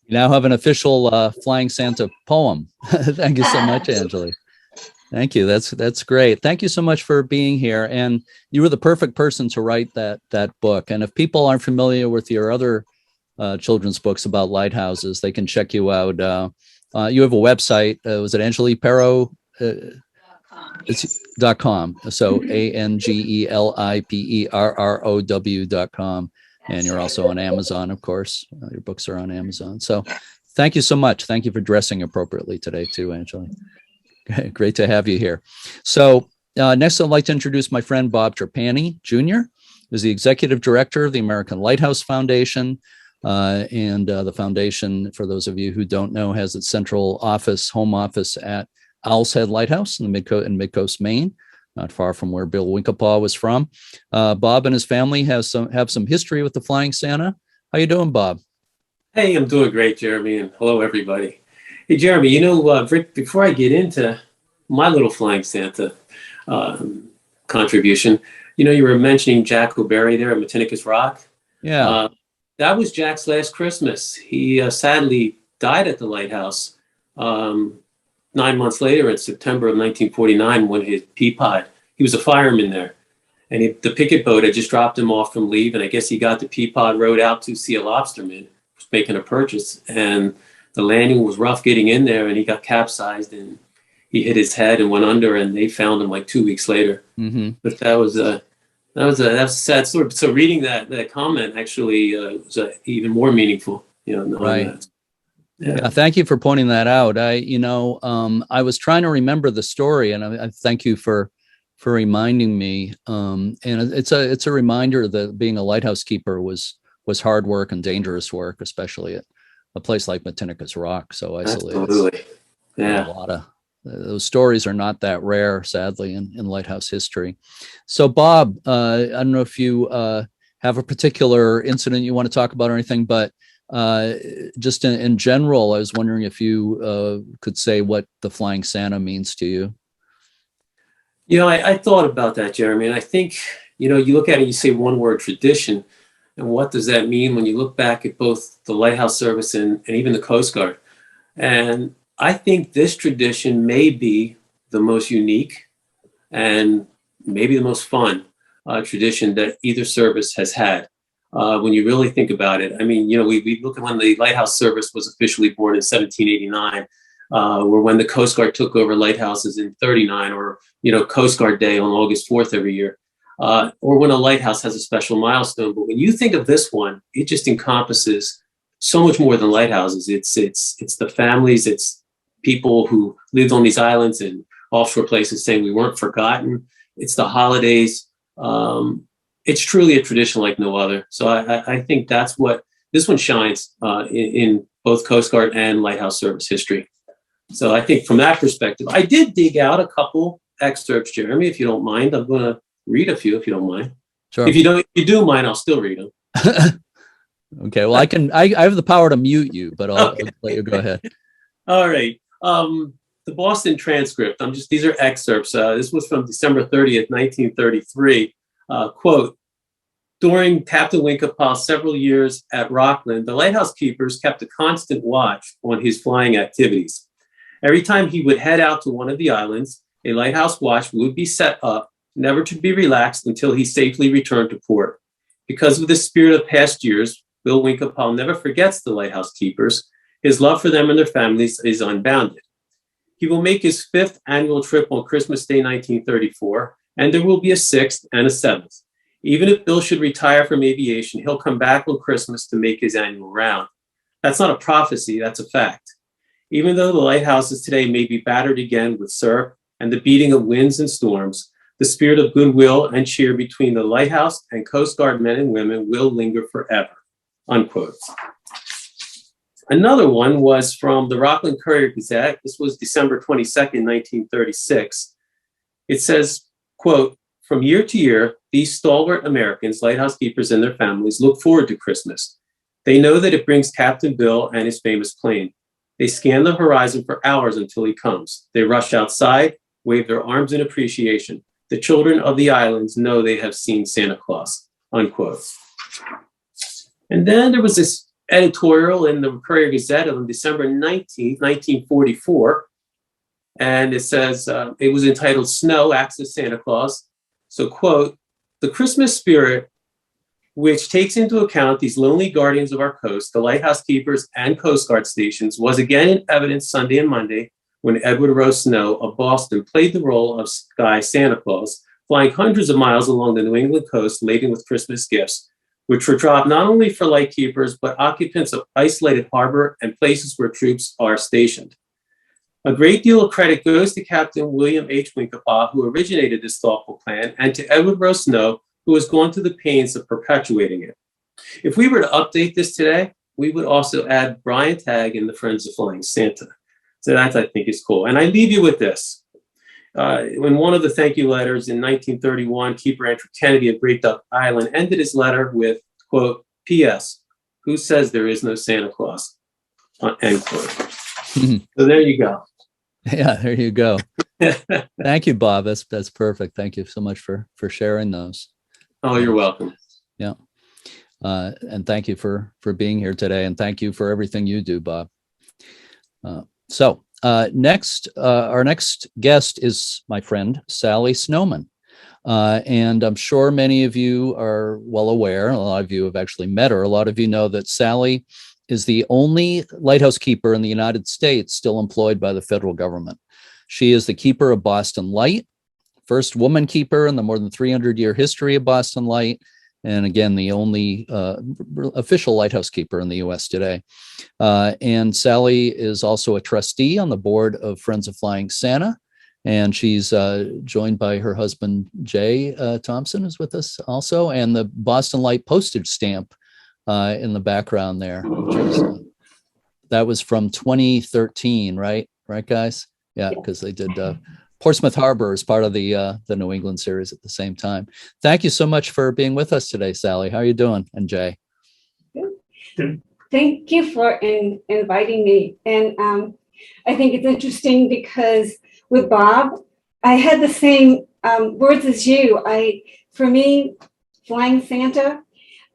now have an official Flying Santa poem. Thank you so much, Angeli. Thank you. That's great. Thank you so much for being here. And you were the perfect person to write that book. And if people aren't familiar with your other children's books about lighthouses, they can check you out. You have a website. Was it AngeliPerro? .com. So ANGELIPERROW.com. And you're also on Amazon, of course. Your books are on Amazon. So thank you so much. Thank you for dressing appropriately today too, Angeli. Great to have you here. So next, I'd like to introduce my friend Bob Gerpani Jr., who's the executive director of the American Lighthouse Foundation. And the foundation, for those of you who don't know, has its central office, home office at Owl's Head Lighthouse in Midcoast, Maine, not far from where Bill Wincapaw was from. Bob and his family have some history with the Flying Santa. How you doing, Bob?
Hey, I'm doing great, Jeremy, and hello, everybody. Hey, Jeremy, Rick, before I get into my little Flying Santa contribution, you were mentioning Jack O'Berry there at Matinicus Rock.
Yeah.
That was Jack's last Christmas. He sadly died at the lighthouse 9 months later in September of 1949 when his Peapod, he was a fireman there. And the picket boat had just dropped him off from leave. And I guess he got the Peapod rowed out to see a lobsterman was making a purchase. And the landing was rough getting in there, and he got capsized and he hit his head and went under, and they found him like 2 weeks later.
Mm-hmm.
But that was a sad story. So reading that comment actually was even more meaningful,
Right.
That. Yeah.
Yeah, thank you for pointing that out. I was trying to remember the story, and I thank you for reminding me. And it's a reminder that being a lighthouse keeper was hard work and dangerous work, especially at a place like Matinicus Rock, so isolated.
Absolutely. Yeah.
A lot of those stories are not that rare, sadly, in lighthouse history. So, Bob, I don't know if you have a particular incident you want to talk about or anything, but just in general, I was wondering if you could say what the Flying Santa means to you.
I thought about that, Jeremy, and I think, you look at it, you say one word, tradition, and what does that mean when you look back at both the Lighthouse Service and even the Coast Guard? And I think this tradition may be the most unique and maybe the most fun tradition that either service has had. When you really think about it, I mean, we look at when the Lighthouse Service was officially born in 1789, or when the Coast Guard took over lighthouses in 39, or, Coast Guard Day on August 4th every year, or when a lighthouse has a special milestone. But when you think of this one, it just encompasses so much more than lighthouses. It's the families, it's people who lived on these islands and offshore places saying we weren't forgotten. It's the holidays. It's truly a tradition like no other. So I think that's what this one shines in both Coast Guard and Lighthouse Service history. So I think from that perspective, I did dig out a couple excerpts, Jeremy, if you don't mind. I'm going to read a few if you don't mind.
Sure.
If you do mind, I'll still read them.
Okay. Well, I have the power to mute you, but I'll let you go ahead.
All right. The Boston Transcript. These are excerpts. This was from December 30th, 1933. Quote, during Captain Winkapaw's several years at Rockland, the lighthouse keepers kept a constant watch on his flying activities. Every time he would head out to one of the islands, a lighthouse watch would be set up, never to be relaxed until he safely returned to port. Because of the spirit of past years, Bill Winkelpal never forgets the lighthouse keepers. His love for them and their families is unbounded. He will make his 5th annual trip on Christmas Day, 1934, and there will be a 6th and a 7th. Even if Bill should retire from aviation, he'll come back on Christmas to make his annual round. That's not a prophecy, that's a fact. Even though the lighthouses today may be battered again with surf and the beating of winds and storms, the spirit of goodwill and cheer between the lighthouse and Coast Guard men and women will linger forever, unquote. Another one was from the Rockland Courier-Gazette. This was December 22nd, 1936. It says, quote, from year to year, these stalwart Americans, lighthouse keepers and their families, look forward to Christmas. They know that it brings Captain Bill and his famous plane. They scan the horizon for hours until he comes. They rush outside, wave their arms in appreciation. The children of the islands know they have seen Santa Claus, unquote. And then there was this editorial in the Courier Gazette on December 19th, 1944. And it says, it was entitled Snow Acts of Santa Claus. So, quote, the Christmas spirit, which takes into account these lonely guardians of our coast, the lighthouse keepers and Coast Guard stations, was again in evidence Sunday and Monday when Edward Rosenow of Boston played the role of Sky Santa Claus, flying hundreds of miles along the New England coast laden with Christmas gifts, which were dropped not only for light keepers, but occupants of isolated harbor and places where troops are stationed. A great deal of credit goes to Captain William H. Winkapaw, who originated this thoughtful plan, and to Edward Rosenow, who has gone to the pains of perpetuating it. If we were to update this today, we would also add Brian Tagg and the Friends of Flying Santa. So that, I think, is cool. And I leave you with this. In one of the thank you letters in 1931, Keeper Andrew Kennedy of Great Duck Island ended his letter with, quote, P.S. Who says there is no Santa Claus? End quote. So there you go.
Yeah, there you go. Thank you, Bob. That's perfect. Thank you so much for sharing those.
Oh, you're welcome.
Yeah. And thank you for being here today. And thank you for everything you do, Bob. So next, our next guest is my friend, Sally Snowman. And I'm sure many of you are well aware, a lot of you have actually met her. A lot of you know that Sally is the only lighthouse keeper in the United States still employed by the federal government. She is the keeper of Boston Light, first woman keeper in the more than 300-year history of Boston Light, and again, the only official lighthouse keeper in the U.S. today. And Sally is also a trustee on the board of Friends of Flying Santa, and she's joined by her husband, Jay Thompson, who's with us also, and the Boston Light postage stamp in the background there. Which is, that was from 2013, right? Right, guys? Yeah, because they did Portsmouth Harbor as part of the New England series at the same time. Thank you so much for being with us today, Sally. How are you doing? And Jay.
Thank you for inviting me. And I think it's interesting because with Bob, I had the same words as you. For me, Flying Santa,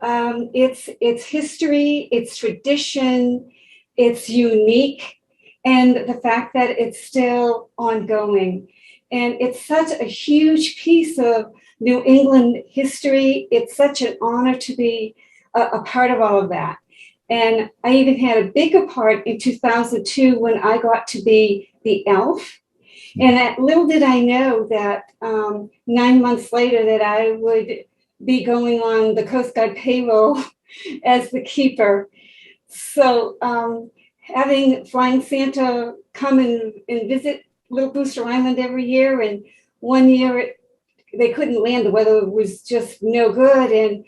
it's history, it's tradition, it's unique, and the fact that it's still ongoing. And it's such a huge piece of New England history. It's such an honor to be a part of all of that. And I even had a bigger part in 2002 when I got to be the elf. And little did I know that 9 months later that I would be going on the Coast Guard payroll as the keeper. So having Flying Santa come and visit Little Booster Island every year, and one year they couldn't land, the weather was just no good, and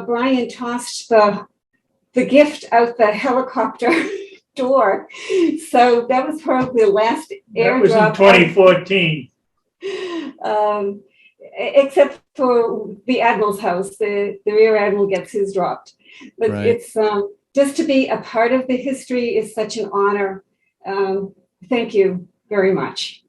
Brian tossed the gift out the helicopter door. So that was probably the last airdrop.
That was in 2014.
Except for the Admiral's house, the Rear Admiral gets his dropped. But
Right.
It's just to be a part of the history is such an honor. Thank you very much.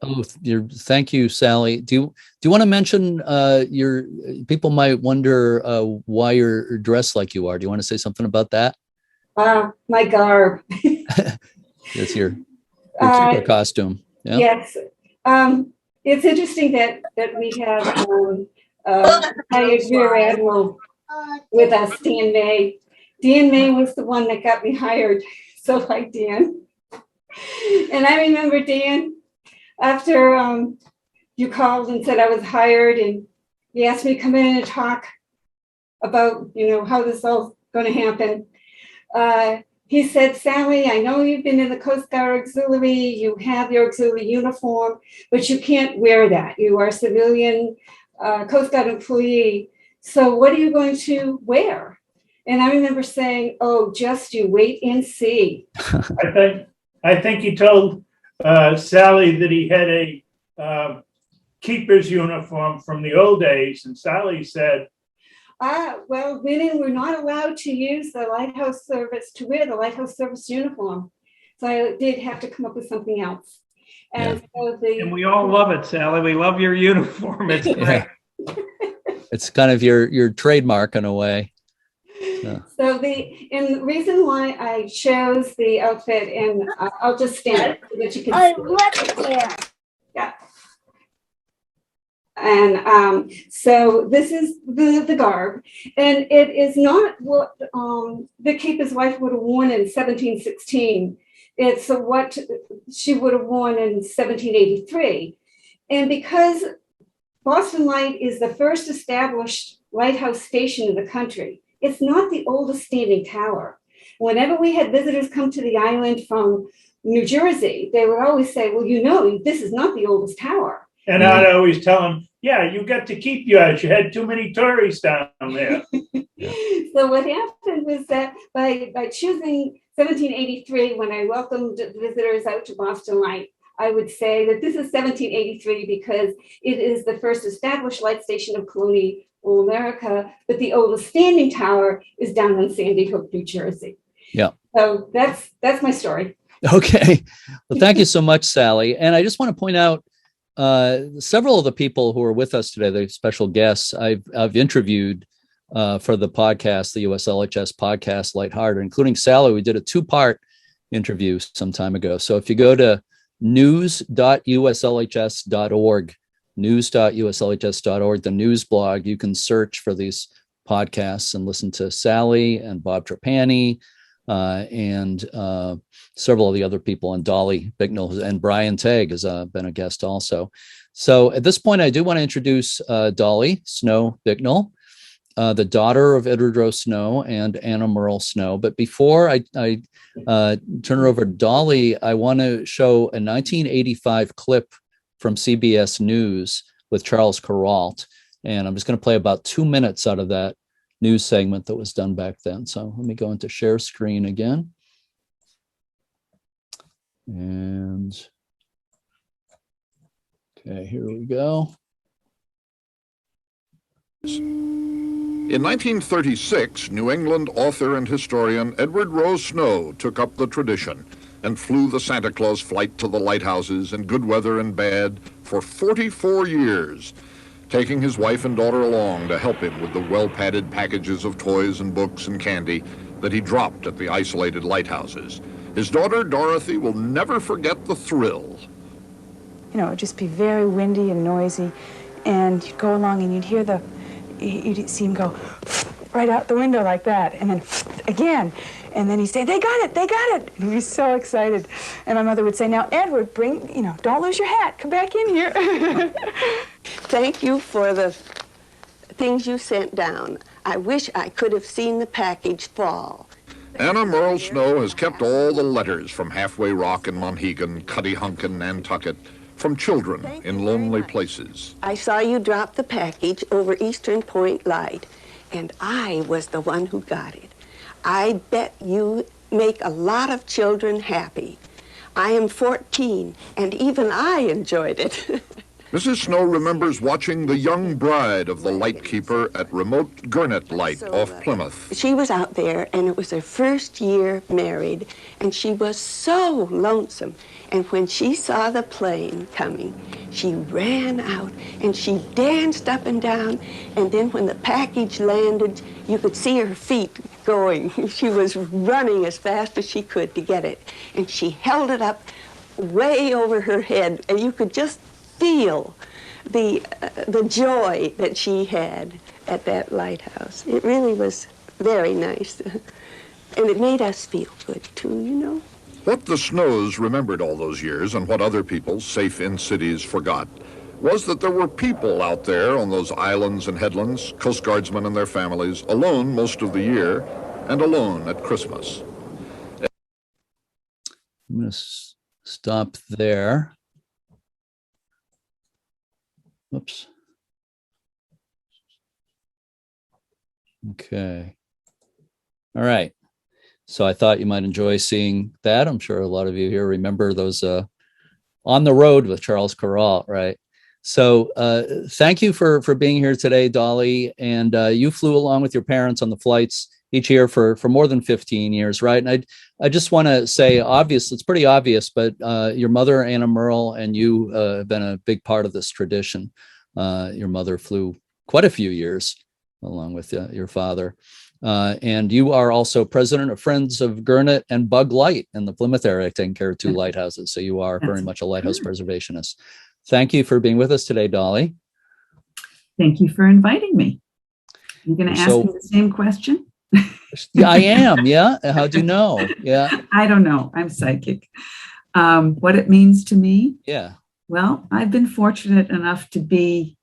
Oh, thank you, Sally. Do you want to mention your people might wonder why you're dressed like you are? Do you want to say something about that?
My garb.
It's your keeper costume. Yeah.
Yes. It's interesting that we have hired Rear Admiral with us, Dan May. Dan May was the one that got me hired. So hi, Dan. And I remember, Dan, after you called and said I was hired, and you asked me to come in and talk about, how this is all going to happen. He said, Sally, I know you've been in the Coast Guard Auxiliary, you have your auxiliary uniform, but you can't wear that. You are a civilian Coast Guard employee. So what are you going to wear? And I remember saying, oh, just you wait and see.
I think he told Sally that he had keeper's uniform from the old days. And Sally said,
well, women were not allowed to use the lighthouse service, to wear the lighthouse service uniform. So I did have to come up with something else. And so
and we all love it, Sally. We love your uniform. It's great.
It's kind of your trademark in a way.
So the reason why I chose the outfit, and I'll just stand so that you can see. Yeah. And so this is the garb, and it is not what the keeper's wife would have worn in 1716. It's what she would have worn in 1783. And because Boston Light is the first established lighthouse station in the country, it's not the oldest standing tower. Whenever we had visitors come to the island from New Jersey, they would always say, well, you know, this is not the oldest tower.
And I'd always tell them, yeah, you got to keep yours. You had too many tourists down there.
So what happened was that by choosing 1783, when I welcomed visitors out to Boston Light, I would say that this is 1783 because it is the first established light station of colonial America, but the oldest standing tower is down on Sandy Hook, New Jersey.
Yeah.
So that's my story.
Okay. Well, thank you so much, Sally. And I just want to point out several of the people who are with us today, the special guests I've interviewed for the podcast, the USLHS podcast, Lighthearted, including Sally. We did a 2-part interview some time ago. So if you go to news.uslhs.org, news.uslhs.org, the news blog, you can search for these podcasts and listen to Sally and Bob Gerpani and several of the other people, and Dolly Bicknell and Brian Tagg has been a guest also. So at this point, I do want to introduce Dolly Snow Bicknell, the daughter of Edward Rosenow and Anna Merle Snow. But before I turn it over to Dolly, I want to show a 1985 clip from CBS News with Charles Kuralt. And I'm just going to play about 2 minutes out of that news segment that was done back then. So let me go into share screen again. And okay, here we go.
In 1936, New England author and historian Edward Rose Snow took up the tradition and flew the Santa Claus flight to the lighthouses in good weather and bad for 44 years, taking his wife and daughter along to help him with the well-padded packages of toys and books and candy that he dropped at the isolated lighthouses. His daughter, Dorothy, will never forget the thrill.
You know, it would just be very windy and noisy, and you'd go along and you'd see him go right out the window like that, and then again, and then he'd say, they got it, and he'd be so excited. And my mother would say, now, Edward, don't lose your hat, come back in here.
Thank you for the things you sent down. I wish I could have seen the package fall.
Anna Merle Snow has kept all the letters from Halfway Rock and Monhegan, Cuttyhunk and Nantucket, from children in lonely places.
I saw you drop the package over Eastern Point Light, and I was the one who got it. I bet you make a lot of children happy. I am 14, and even I enjoyed it.
Mrs. Snow remembers watching the young bride of the lightkeeper at remote Gurnet Light off Plymouth.
She was out there, and it was her first year married, and she was so lonesome. And when she saw the plane coming, she ran out, and she danced up and down, and then when the package landed, you could see her feet going. She was running as fast as she could to get it, and she held it up way over her head, and you could just feel the joy that she had at that lighthouse. It really was very nice. And it made us feel good, too, you know.
What the Snows remembered all those years, and what other people, safe in cities, forgot, was that there were people out there on those islands and headlands, Coast Guardsmen and their families, alone most of the year, and alone at Christmas.
I'm going to stop there. Oops. Okay. All right. So I thought you might enjoy seeing that. I'm sure a lot of you here remember those On the Road with Charles Kuralt, right? So thank you for being here today, Dolly. And you flew along with your parents on the flights each year for more than 15 years, right? And I just want to say, it's pretty obvious, but your mother, Anna Merle, and you have been a big part of this tradition. Your mother flew quite a few years along with your father. And you are also president of Friends of Gurnet and Bug Light in the Plymouth area, taking care of two lighthouses. So you are very much a lighthouse preservationist. Thank you for being with us today, Dolly.
Thank you for inviting me. You're going to ask me the same question?
Yeah, I am. Yeah. How do you know? Yeah.
I don't know. I'm psychic. What it means to me?
Yeah.
Well, I've been fortunate enough to been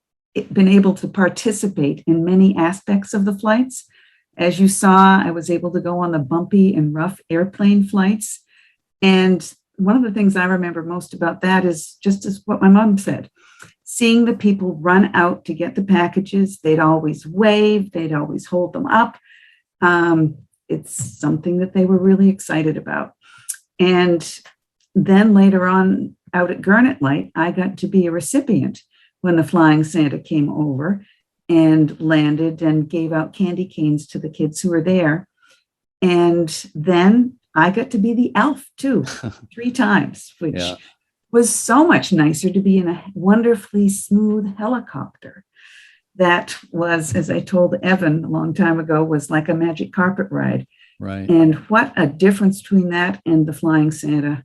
able to participate in many aspects of the flights. As you saw, I was able to go on the bumpy and rough airplane flights. And one of the things I remember most about that is just as what my mom said, seeing the people run out to get the packages. They'd always wave, they'd always hold them up. It's something that they were really excited about. And then later on out at Gurnet Light, I got to be a recipient when the Flying Santa came over and landed and gave out candy canes to the kids who were there. And then I got to be the elf too, 3 times, which was so much nicer to be in a wonderfully smooth helicopter. That was, as I told Evan a long time ago, was like a magic carpet ride.
Right.
And what a difference between that and the Flying Santa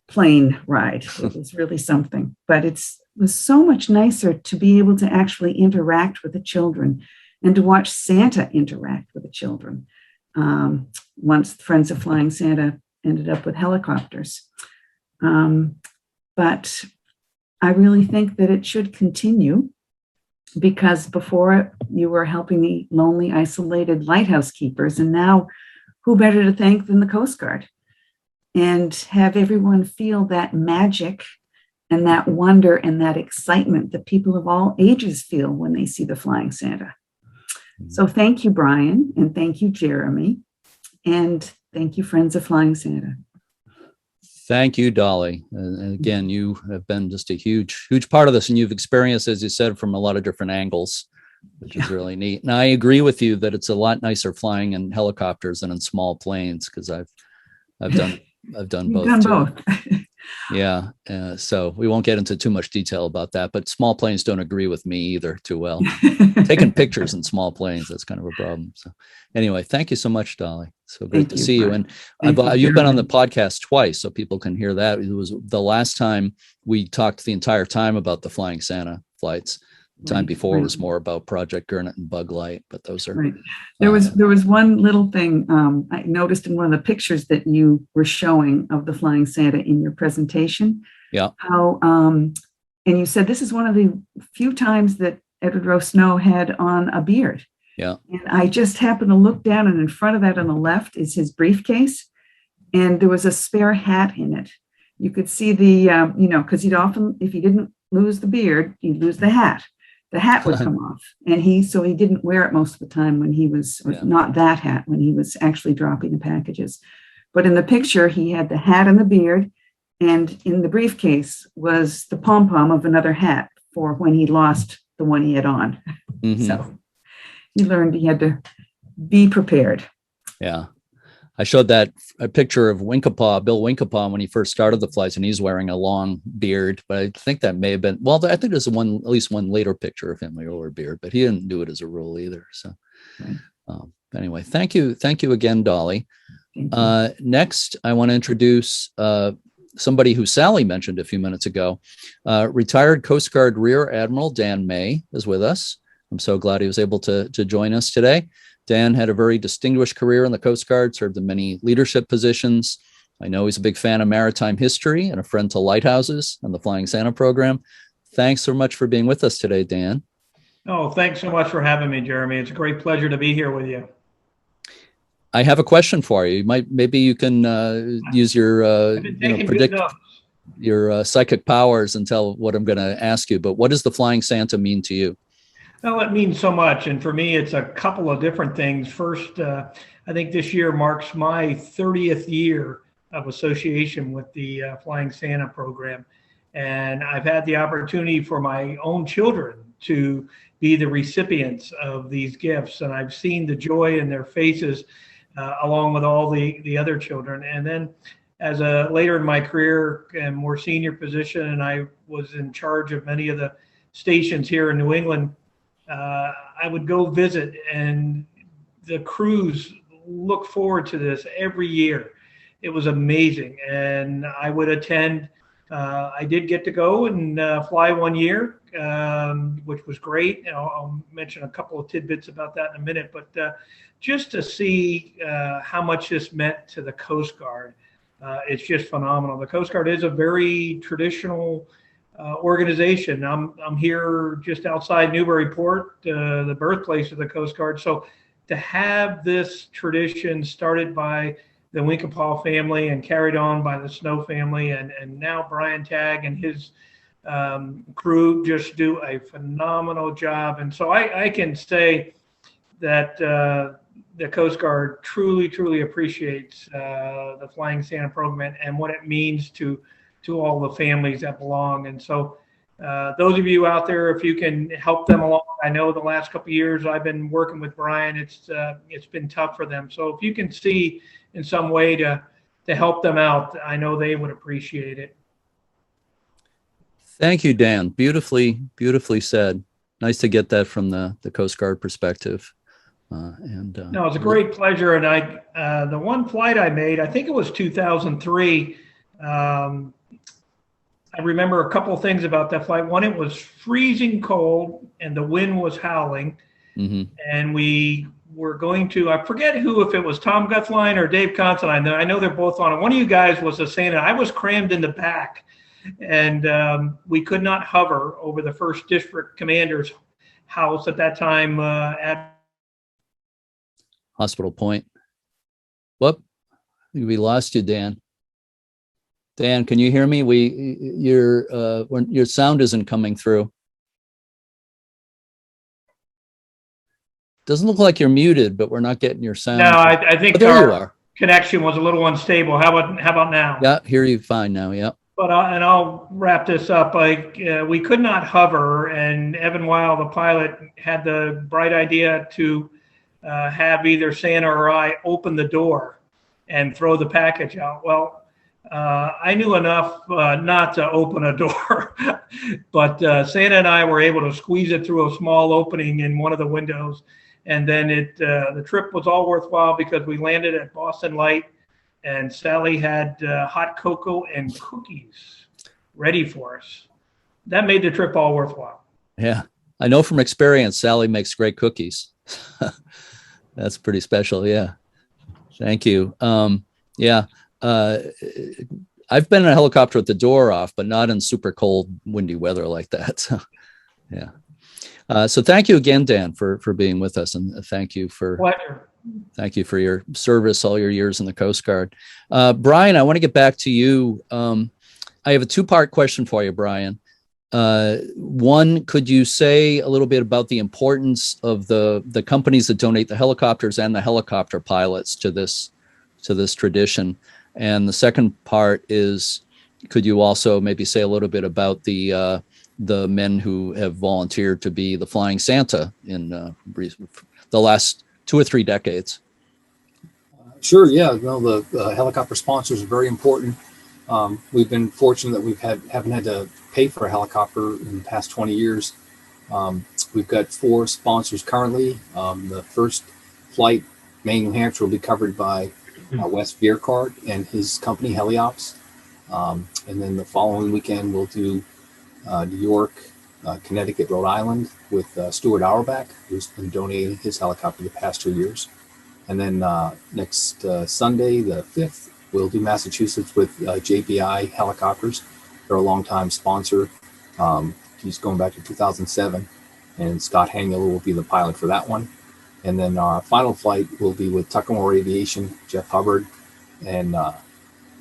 plane ride. It was really something. But it was so much nicer to be able to actually interact with the children and to watch Santa interact with the children. Once the Friends of Flying Santa ended up with helicopters. But I really think that it should continue, because before you were helping the lonely, isolated lighthouse keepers, and now who better to thank than the Coast Guard? And have everyone feel that magic and that wonder and that excitement that people of all ages feel when they see the Flying Santa. So thank you, Brian, and thank you, Jeremy, and thank you, Friends of Flying Santa.
Thank you, Dolly. And again, you have been just a huge, huge part of this, and you've experienced, as you said, from a lot of different angles, which is really neat. And I agree with you that it's a lot nicer flying in helicopters than in small planes, because I've done both.
You've done both.
Yeah. So we won't get into too much detail about that, but small planes don't agree with me either too well. Taking pictures in small planes, that's kind of a problem. So anyway, thank you so much, Dolly. So great to see you. And you've been on the podcast twice, so people can hear that. It was the last time we talked the entire time about the Flying Santa flights. The time before was more about Project Gurnet and Bug Light, but those are
right. There was one little thing I noticed in one of the pictures that you were showing of the Flying Santa in your presentation.
Yeah.
How and you said this is one of the few times that Edward Rosenow had on a beard.
Yeah. And
I just happened to look down, and in front of that on the left is his briefcase, and there was a spare hat in it. You could see the because he'd often, if he didn't lose the beard, he'd lose the hat. The hat would come off, and he didn't wear it most of the time when he was, not that hat, when he was actually dropping the packages. But in the picture, he had the hat and the beard, and in the briefcase was the pom-pom of another hat for when he lost the one he had on.
Mm-hmm.
So he learned he had to be prepared.
Yeah. I showed that a picture of Winkapaw, Bill Wincapaw, when he first started the flights, and he's wearing a long beard. But I think that may have been, well, I think there's at least one later picture of him with a beard, but he didn't do it as a rule either. So anyway, thank you again, Dolly. Next, I want to introduce somebody who Sally mentioned a few minutes ago. Retired Coast Guard Rear Admiral Dan May is with us. I'm so glad he was able to join us today. Dan had a very distinguished career in the Coast Guard, served in many leadership positions. I know he's a big fan of maritime history and a friend to lighthouses and the Flying Santa program. Thanks so much for being with us today, Dan.
Oh, thanks so much for having me, Jeremy. It's a great pleasure to be here with you.
I have a question for you. Maybe you can use your predict your psychic powers and tell what I'm going to ask you. But what does the Flying Santa mean to you?
Well, it means so much. And for me, it's a couple of different things. First, I think this year marks my 30th year of association with the Flying Santa program. And I've had the opportunity for my own children to be the recipients of these gifts. And I've seen the joy in their faces along with all the other children. And then as a later in my career and more senior position, and I was in charge of many of the stations here in New England, I would go visit, and the crews look forward to this every year. It was amazing. And I would attend. I did get to go and fly one year, which was great. I'll mention a couple of tidbits about that in a minute, but just to see how much this meant to the Coast Guard, it's just phenomenal. The Coast Guard is a very traditional organization. I'm here just outside Newburyport, the birthplace of the Coast Guard. So to have this tradition started by the Winkelpal family and carried on by the Snow family, and now Brian Tagg and his crew just do a phenomenal job. And so I can say that the Coast Guard truly appreciates the Flying Santa program and what it means to all the families that belong. And so those of you out there, if you can help them along, I know the last couple of years I've been working with Brian, it's been tough for them. So if you can see in some way to help them out, I know they would appreciate it.
Thank you, Dan. Beautifully said. Nice to get that from the Coast Guard perspective.
No, it's a great pleasure. And the one flight I made, I think it was 2003. I remember a couple of things about that flight. One, it was freezing cold and the wind was howling. Mm-hmm. And we were going to, I forget who, if it was Tom Guthlein or Dave Considine. I know they're both on it. One of you guys was a Santa. I was crammed in the back, and we could not hover over the first district commander's house at that time at
Hospital Point. Whoop, we lost you, Dan. Dan, can you hear me? Your sound isn't coming through. Doesn't look like you're muted, but we're not getting your sound.
No, I think
there you are.
Connection was a little unstable. How about now?
Yeah, hear you fine now. Yeah.
But I'll wrap this up. We could not hover, and Evan Weil, the pilot, had the bright idea to have either Santa or I open the door and throw the package out. Well, I knew enough not to open a door, but Santa and I were able to squeeze it through a small opening in one of the windows. And then the trip was all worthwhile because we landed at Boston Light, and Sally had hot cocoa and cookies ready for us. That made the trip all worthwhile.
Yeah, I know from experience, Sally makes great cookies. That's pretty special. Yeah. Thank you. Yeah. I've been in a helicopter with the door off, but not in super cold, windy weather like that. So, yeah. So thank you again, Dan, for being with us, and thank you for your service all your years in the Coast Guard. Brian, I want to get back to you. I have a two-part question for you, Brian. One, could you say a little bit about the importance of the companies that donate the helicopters and the helicopter pilots to this tradition? And the second part is, could you also maybe say a little bit about the men who have volunteered to be the Flying Santa in the last 2 or 3 decades?
Sure. Yeah. No, the helicopter sponsors are very important. We've been fortunate that we haven't had to pay for a helicopter in the past 20 years. We've got 4 sponsors currently. The first flight, Maine, New Hampshire, will be covered by Wes Viercard and his company, Heliops. And then the following weekend, we'll do New York, Connecticut, Rhode Island with Stuart Auerbach, who's been donating his helicopter the past 2 years. And then next Sunday, the 5th, we'll do Massachusetts with JPI Helicopters. They're a longtime sponsor. He's going back to 2007. And Scott Hangel will be the pilot for that one. And then our final flight will be with Tuckamore Aviation, Jeff Hubbard, and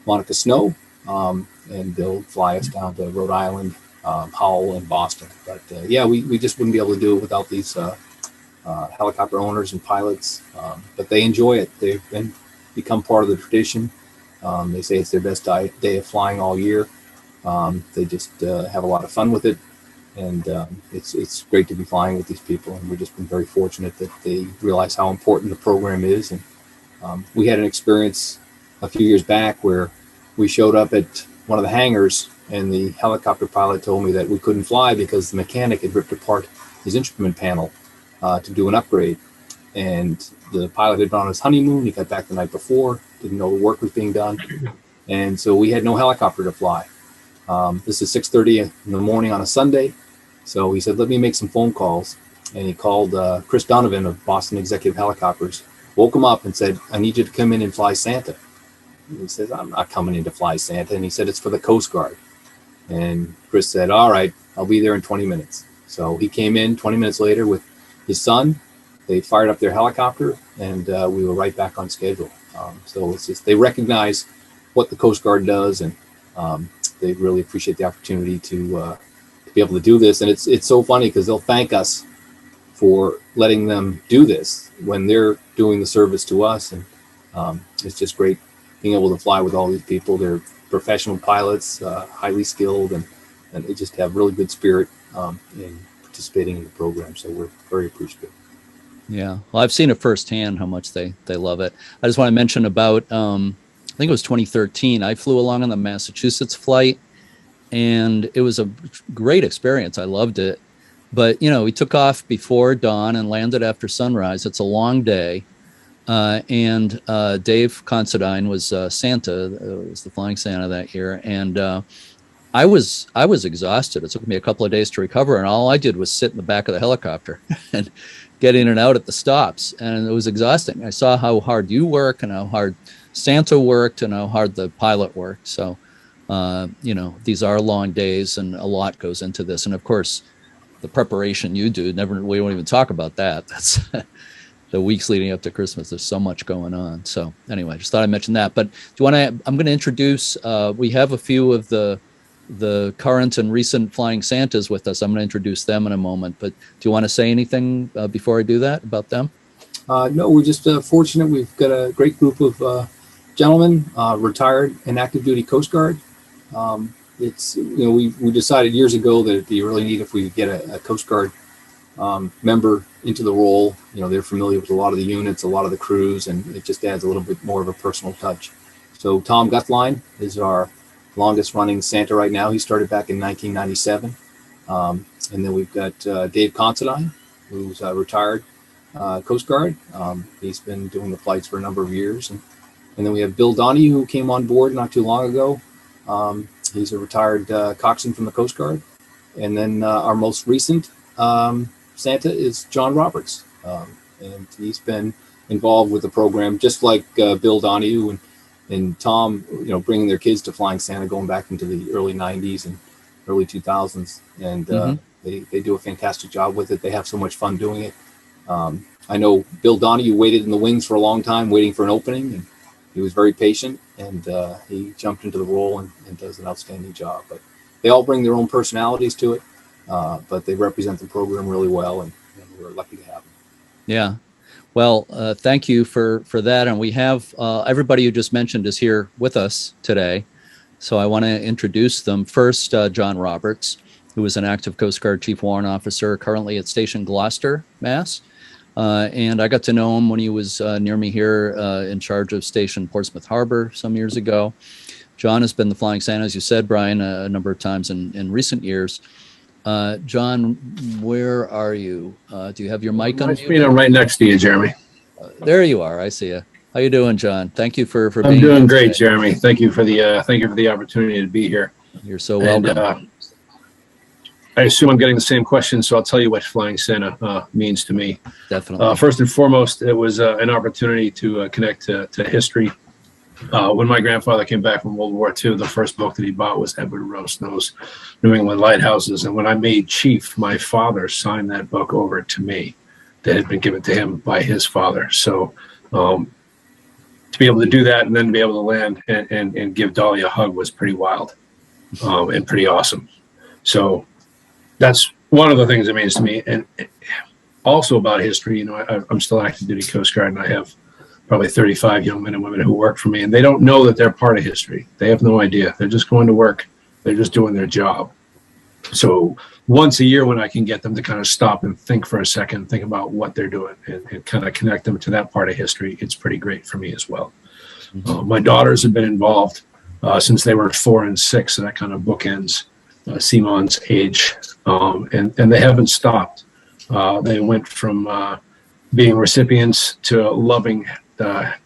Monica Snow. And they'll fly us down to Rhode Island, Howell, and Boston. But yeah, we just wouldn't be able to do it without these helicopter owners and pilots. But they enjoy it. They've become part of the tradition. They say it's their best day of flying all year. They just have a lot of fun with it, and it's great to be flying with these people. And we've just been very fortunate that they realize how important the program is. And we had an experience a few years back where we showed up at one of the hangars, and the helicopter pilot told me that we couldn't fly because the mechanic had ripped apart his instrument panel to do an upgrade. And the pilot had been on his honeymoon. He got back the night before, didn't know the work was being done. And so we had no helicopter to fly. This is 6:30 in the morning on a Sunday. So he said, let me make some phone calls. And he called Chris Donovan of Boston Executive Helicopters, woke him up and said, I need you to come in and fly Santa. And he says, I'm not coming in to fly Santa. And he said, it's for the Coast Guard. And Chris said, all right, I'll be there in 20 minutes. So he came in 20 minutes later with his son. They fired up their helicopter, and we were right back on schedule. So it's just, they recognize what the Coast Guard does, and they really appreciate the opportunity to be able to do this. And it's so funny because they'll thank us for letting them do this when they're doing the service to us. And it's just great being able to fly with all these people. They're professional pilots, highly skilled, and they just have really good spirit in participating in the program. So we're very appreciative.
Yeah, well, I've seen it firsthand how much they love it. I just want to mention about, I think it was 2013, I flew along on the Massachusetts flight, and it was a great experience. I loved it. But, we took off before dawn and landed after sunrise. It's a long day. And Dave Considine was Santa, was the flying Santa that year. And I was exhausted. It took me a couple of days to recover, and all I did was sit in the back of the helicopter and get in and out at the stops, and it was exhausting. I saw how hard you work and how hard Santa worked and how hard the pilot worked. So, these are long days, and a lot goes into this. And of course, the preparation you do, we don't even talk about that. That's the weeks leading up to Christmas. There's so much going on. So anyway, just thought I'd mention that. But I'm going to introduce, we have a few of the current and recent flying Santas with us. I'm going to introduce them in a moment, but do you want to say anything before I do that about them?
No, we're just fortunate. We've got a great group of gentlemen, retired and active duty Coast Guard. It's, we decided years ago that it'd be really neat if we could get a Coast Guard member into the role. They're familiar with a lot of the units, a lot of the crews, and it just adds a little bit more of a personal touch. So Tom Guthlein is our longest running Santa right now. He started back in 1997. And then we've got Dave Considine, who's retired Coast Guard. He's been doing the flights for a number of years. And then we have Bill Donahue, who came on board not too long ago. He's a retired coxswain from the Coast Guard. And then our most recent Santa is John Roberts. And he's been involved with the program, just like Bill Donahue and Tom, bringing their kids to flying Santa, going back into the early 90s and early 2000s. And they do a fantastic job with it. They have so much fun doing it. I know Bill Donahue waited in the wings for a long time, waiting for an opening, and he was very patient, and he jumped into the role and does an outstanding job. But they all bring their own personalities to it, but they represent the program really well, and we're lucky to have them. Yeah.
Well, thank you for that. And we have everybody you just mentioned is here with us today. So I want to introduce them. First, John Roberts, who is an active Coast Guard Chief Warrant Officer, currently at Station Gloucester, Mass. And I got to know him when he was near me here in charge of Station Portsmouth Harbor some years ago. John has been the flying Santa, as you said, Brian, a number of times in recent years. John, where are you? Do you have your mic on?
I'm right next to you, Jeremy.
There you are. I see you. How you doing, John? Thank you for being.
I'm doing great, Jeremy. Thank you for the opportunity to be here.
You're so welcome.
I assume I'm getting the same question, so I'll tell you what flying Santa means to me.
Definitely.
First and foremost, it was an opportunity to connect to history. When my grandfather came back from World War II, the first book that he bought was Edward Rosenow's New England Lighthouses. And when I made chief, my father signed that book over to me that had been given to him by his father. So to be able to do that and then be able to land and give Dolly a hug was pretty wild and pretty awesome. So that's one of the things it means to me. And also about history, I'm still active duty Coast Guard, and I have probably 35 young men and women who work for me, and they don't know that they're part of history. They have no idea. They're just going to work They're just doing their job. So once a year, when I can get them to kind of stop and think for a second, think about what they're doing, and kind of connect them to that part of history, it's pretty great for me as well. My daughters have been involved since they were 4 and 6, so that kind of bookends Simon's age, and they haven't stopped. They went from being recipients to loving to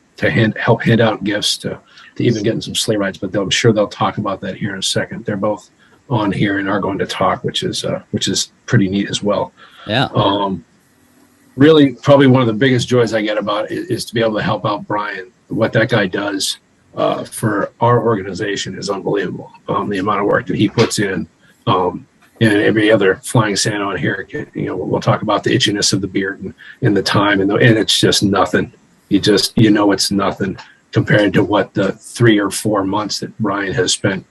help hand out gifts to even getting some sleigh rides, but I'm sure they'll talk about that here in a second. They're both on here and are going to talk, which is pretty neat as well.
Yeah.
Really, probably one of the biggest joys I get about it is to be able to help out Brian. What that guy does for our organization is unbelievable. The amount of work that he puts in, and every other Flying Santa on here, we'll talk about the itchiness of the beard and the time, and it's just nothing. It's nothing compared to what the 3 or 4 months that Brian has spent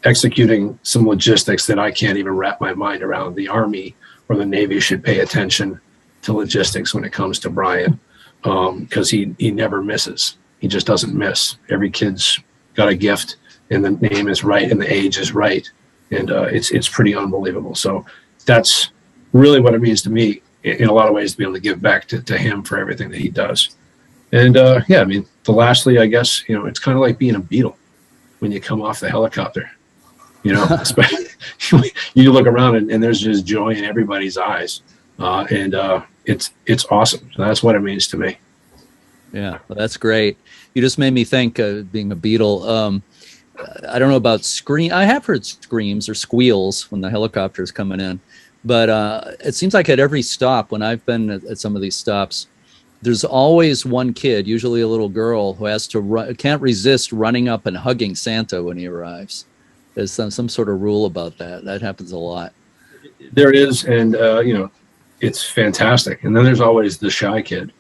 executing some logistics that I can't even wrap my mind around. The Army or the Navy should pay attention to logistics when it comes to Brian, because he never misses. He just doesn't miss. Every kid's got a gift, and the name is right, and the age is right, and it's pretty unbelievable. So that's really what it means to me in a lot of ways, to be able to give back to him for everything that he does. And lastly, I guess, it's kind of like being a Beatle when you come off the helicopter. Especially, you look around and there's just joy in everybody's eyes, and it's awesome. So that's what it means to me.
Yeah, well, that's great. You just made me think, being a Beatle. I don't know about scream. I have heard screams or squeals when the helicopter's coming in, but it seems like at every stop, when I've been at some of these stops, there's always one kid, usually a little girl, who has to can't resist running up and hugging Santa when he arrives. There's some sort of rule about that. That happens a lot.
There is, and it's fantastic. And then there's always the shy kid,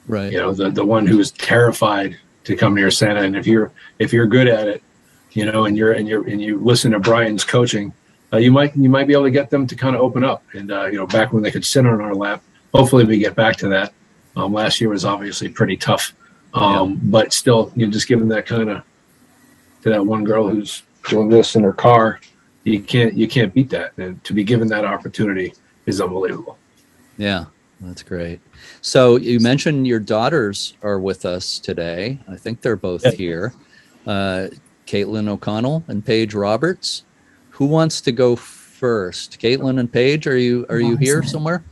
right?
The one who's terrified to come near Santa. And if you're good at it, and you listen to Brian's coaching, you might be able to get them to kind of open up. And back when they could sit on our lap, hopefully we get back to that. Last year was obviously pretty tough, but still, just giving that kind of to that one girl who's doing this in her car, you can't beat that. And to be given that opportunity is unbelievable.
Yeah, that's great. So you mentioned your daughters are with us today. I think they're both here. Caitlin O'Connell and Paige Roberts. Who wants to go first? Caitlin and Paige, are you here somewhere?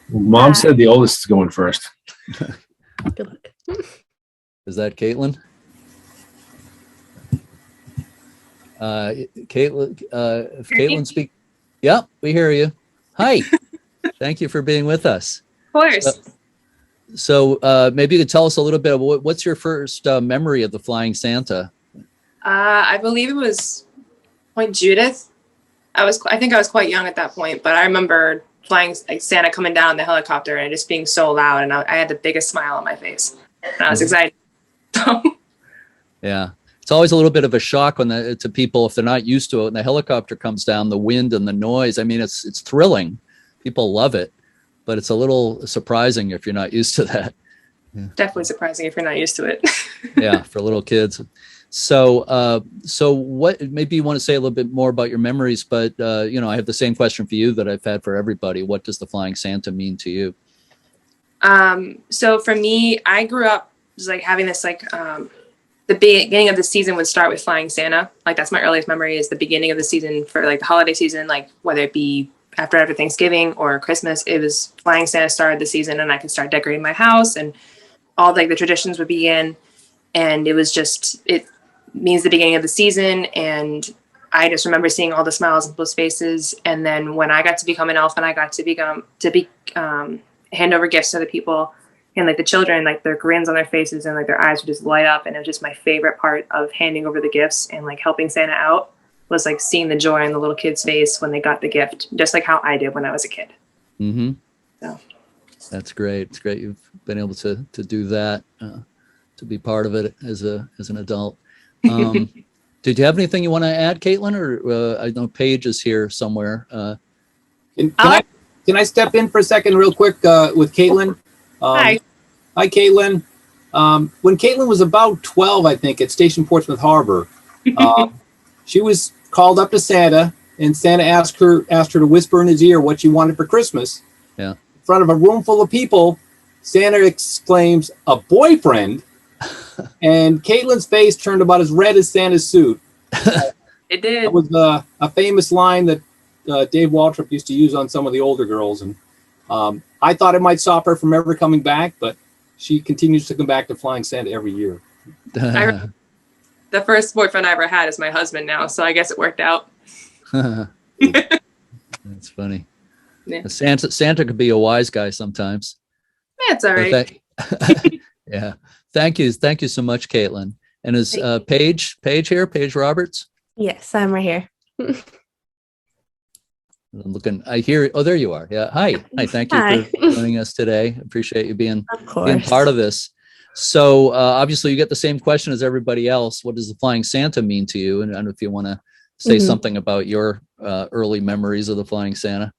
Mom said the oldest is going first.
Good luck.
Is that Caitlin? Caitlin, if Caitlin speak, yeah, we hear you. Hi. Thank you for being with us.
Of course.
So maybe you could tell us a little bit of what's your first memory of the Flying Santa?
I believe it was Point Judith. I think I was quite young at that point, but I remember flying like Santa coming down the helicopter and it just being so loud, and I had the biggest smile on my face, and I was excited.
Yeah, it's always a little bit of a shock to people if they're not used to it. When the helicopter comes down, the wind and the noise. I mean, it's thrilling. People love it, but it's a little surprising if you're not used to that. Yeah.
Definitely surprising if you're not used to it.
Yeah, for little kids. So what, maybe you want to say a little bit more about your memories, but I have the same question for you that I've had for everybody. What does the Flying Santa mean to you?
So for me, I grew up just like having this the beginning of the season would start with Flying Santa. Like that's my earliest memory, is the beginning of the season for like the holiday season, like whether it be after Thanksgiving or Christmas, it was Flying Santa started the season, and I could start decorating my house and all like the traditions would begin. And it was just, it means the beginning of the season. And I just remember seeing all the smiles on people's faces. And then when I got to become an elf and I got to hand over gifts to the people, and like the children, like their grins on their faces and like their eyes would just light up. And it was just my favorite part of handing over the gifts and like helping Santa out, was like seeing the joy on the little kid's face when they got the gift, just like how I did when I was a kid.
Mm-hmm.
So
that's great. It's great you've been able to do that, to be part of it as an adult. Did you have anything you want to add, Caitlin? Or I know Paige is here somewhere.
Can I step in for a second real quick with Caitlin?
Hi.
Hi, Caitlin. When Caitlin was about 12, I think, at Station Portsmouth Harbor, she was called up to Santa, and Santa asked her to whisper in his ear what she wanted for Christmas.
Yeah.
In front of a room full of people, Santa exclaims, "A boyfriend," and Caitlin's face turned about as red as Santa's suit.
It did.
That was a famous line that Dave Waltrip used to use on some of the older girls, and I thought it might stop her from ever coming back, but she continues to come back to Flying Santa every year.
The first boyfriend I ever had is my husband now, so I guess it worked out.
That's funny.
Yeah.
Santa could be a wise guy sometimes.
That's all right.
Yeah. Thank you so much, Caitlin. And is Paige here? Paige Roberts?
Yes, I'm right here.
I'm looking. I hear. Oh, there you are. Yeah. Hi. Thank you
Hi.
for joining us today. Appreciate you being
course.
part of this. So obviously, you get the same question as everybody else. What does the Flying Santa mean to you? And I don't know if you want to say something about your early memories of the Flying Santa.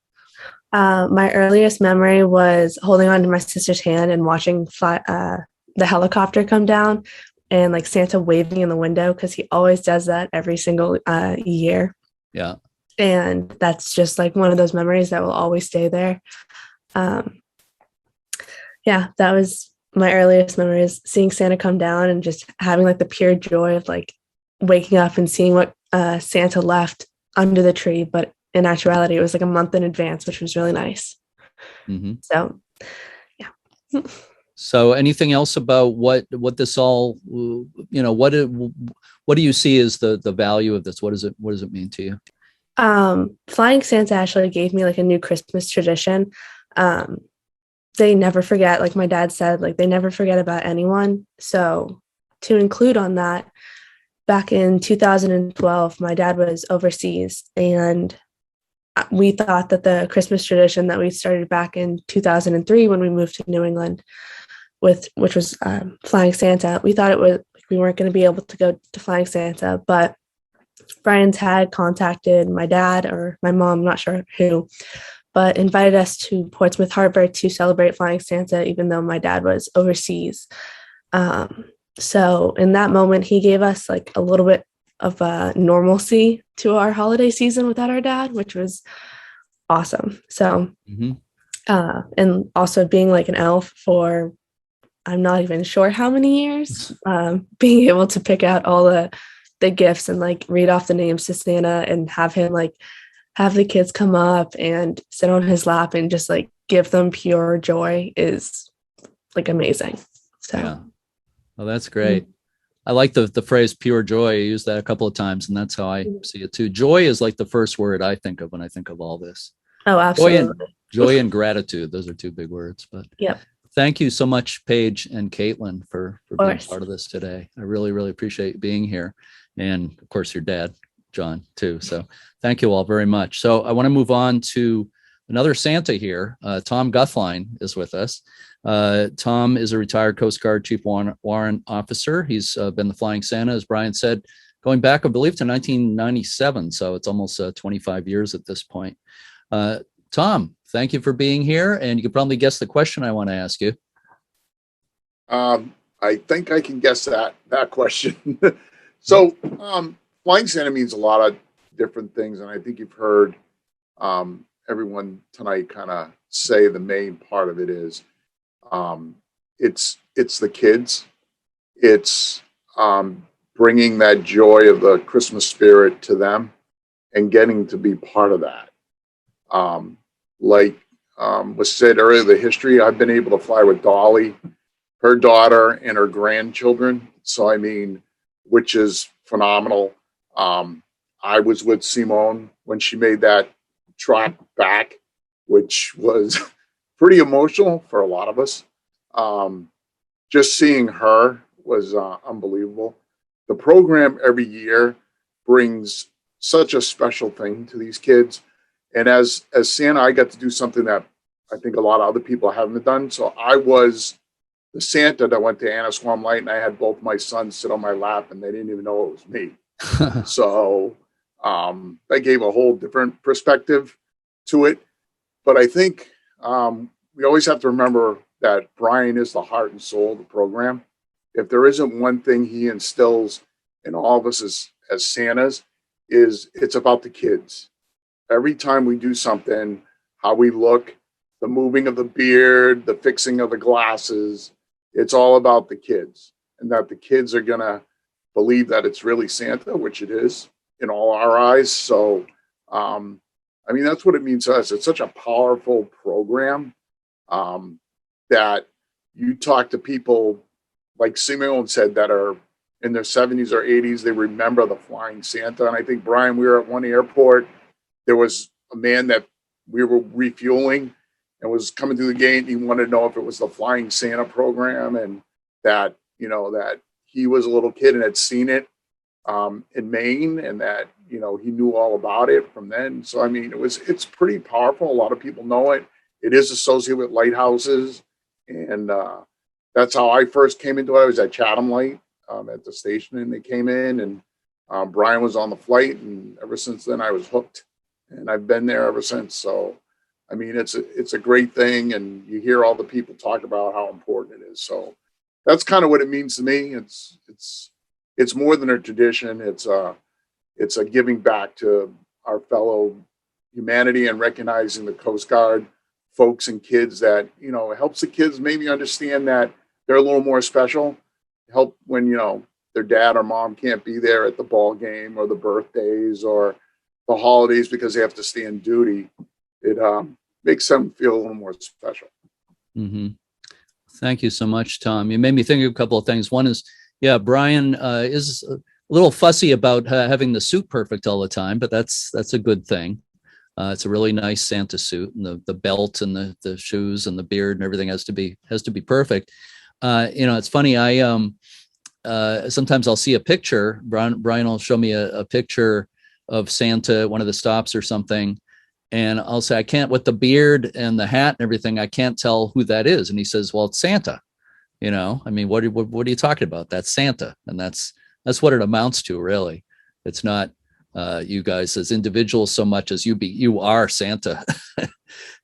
My earliest memory was holding on to my sister's hand and watching the helicopter come down, and like Santa waving in the window, because he always does that every single year.
Yeah.
And that's just like one of those memories that will always stay there. Yeah, that was my earliest memories, seeing Santa come down and just having like the pure joy of like waking up and seeing what Santa left under the tree. But in actuality, it was like a month in advance, which was really nice.
Mm-hmm.
So, yeah.
So anything else about what this all, what do you see as the value of this? What does it mean to you?
Flying Santa actually gave me like a new Christmas tradition. They never forget, like my dad said, like they never forget about anyone. So to include on that, back in 2012, my dad was overseas, and we thought that the Christmas tradition that we started back in 2003 when we moved to New England, which was Flying Santa, we thought we weren't going to be able to go to Flying Santa, but Brian's had contacted my dad or my mom, I'm not sure who, but invited us to Portsmouth Harbor to celebrate Flying Santa, even though my dad was overseas. So in that moment, he gave us like a little bit of normalcy to our holiday season without our dad, which was awesome. So, and also being like an elf for, I'm not even sure how many years, being able to pick out all the gifts and like read off the names to Santa and have him like have the kids come up and sit on his lap and just like give them pure joy is like amazing. So,
yeah. Well, that's great. I like the phrase pure joy. I use that a couple of times, and that's how I see it too. Joy is like the first word I think of when I think of all this.
Oh, absolutely.
Joy and gratitude. Those are two big words, but
yep.
Thank you so much, Paige and Caitlin, for being part of this today. I really, really appreciate you being here. And of course, your dad, John, too. So thank you all very much. So I want to move on to another Santa here. Tom Guthlein is with us. Tom is a retired Coast Guard Chief Warrant Officer. He's been the Flying Santa, as Brian said, going back, I believe, to 1997. So it's almost 25 years at this point. Tom, thank you for being here. And you can probably guess the question I want to ask you.
I think I can guess that question. So Flying Santa means a lot of different things. And I think you've heard everyone tonight kind of say the main part of it is it's the kids. It's bringing that joy of the Christmas spirit to them and getting to be part of that. Like was said earlier, the history, I've been able to fly with Dolly, her daughter, and her grandchildren. So, I mean, which is phenomenal. I was with Simone when she made that trot back, which was pretty emotional for a lot of us. Just seeing her was unbelievable. The program every year brings such a special thing to these kids. And as Santa, I got to do something that I think a lot of other people haven't done. So I was the Santa that went to Annisquam Light, and I had both my sons sit on my lap, and they didn't even know it was me. So that gave a whole different perspective to it. But I think we always have to remember that Brian is the heart and soul of the program. If there isn't one thing he instills in all of us as Santas,
is it's about the kids. Every time we do something, how we look, the moving of the beard, the fixing of the glasses, it's all about the kids, and that the kids are going to believe that it's really Santa, which it is in all our eyes. So, I mean, that's what it means to us. It's such a powerful program that you talk to people, like Simeon said, that are in their 70s or 80s, they remember the Flying Santa. And I think, Brian, we were at one airport. There was a man that we were refueling and was coming through the gate. And he wanted to know if it was the Flying Santa program, and that, you know, that he was a little kid and had seen it in Maine, and that, you know, he knew all about it from then. So, I mean, it's pretty powerful. A lot of people know it. It is associated with lighthouses. And that's how I first came into it. I was at Chatham Light at the station, and they came in, and Brian was on the flight, and ever since then I was hooked, and I've been there ever since. So, I mean, it's a great thing, and you hear all the people talk about how important it is. So that's kind of what it means to me. It's more than a tradition. It's a giving back to our fellow humanity and recognizing the Coast Guard folks and kids, that, you know, it helps the kids maybe understand that they're a little more special. Help when, you know, their dad or mom can't be there at the ball game or the birthdays or the holidays because they have to stay in duty. It makes them feel a little more special.
Mm-hmm. Thank you so much, Tom. You made me think of a couple of things. One is, yeah, Brian is a little fussy about having the suit perfect all the time, but that's a good thing. It's a really nice Santa suit, and the belt and the shoes and the beard and everything has to be perfect. You know, it's funny. I sometimes I'll see a picture. Brian will show me a picture of Santa at one of the stops or something, and I'll say, I can't, with the beard and the hat and everything, I can't tell who that is. And he says, well, it's Santa. You know, I mean, what are you talking about? That's Santa, and that's what it amounts to, really. It's not you guys as individuals so much as you are Santa.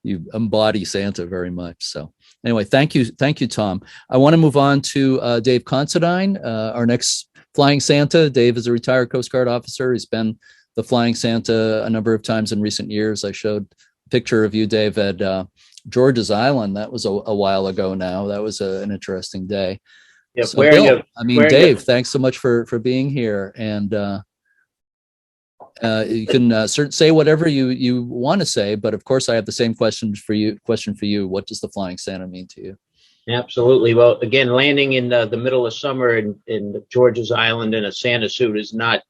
You embody Santa very much. So anyway, thank you, Tom. I want to move on to Dave Considine, our next Flying Santa. Dave is a retired Coast Guard officer. He's been the Flying Santa a number of times in recent years. I showed a picture of you, Dave, at George's Island. That was a while ago now. That was an interesting day.
Yeah,
so Bill, Dave, thanks so much for being here. And you can say whatever you want to say, but of course I have the same question for you. What does the Flying Santa mean to you?
Absolutely. Well, again, landing in the middle of summer in George's Island in a Santa suit is not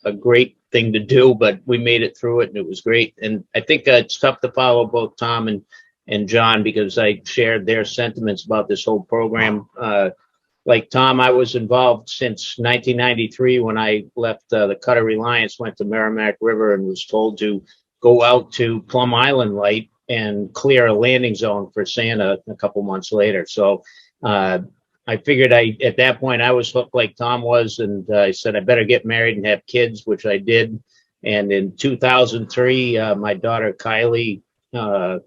a great thing to do, but we made it through it, and it was great. And I think it's tough to follow both Tom and John, because I shared their sentiments about this whole program. Like Tom, I was involved since 1993 when I left the Cutter Reliance, went to Merrimack River, and was told to go out to Plum Island Light and clear a landing zone for Santa a couple months later. So I figured at that point I was hooked like Tom was, and I said I better get married and have kids, which I did. And in 2003, my daughter Kylie, I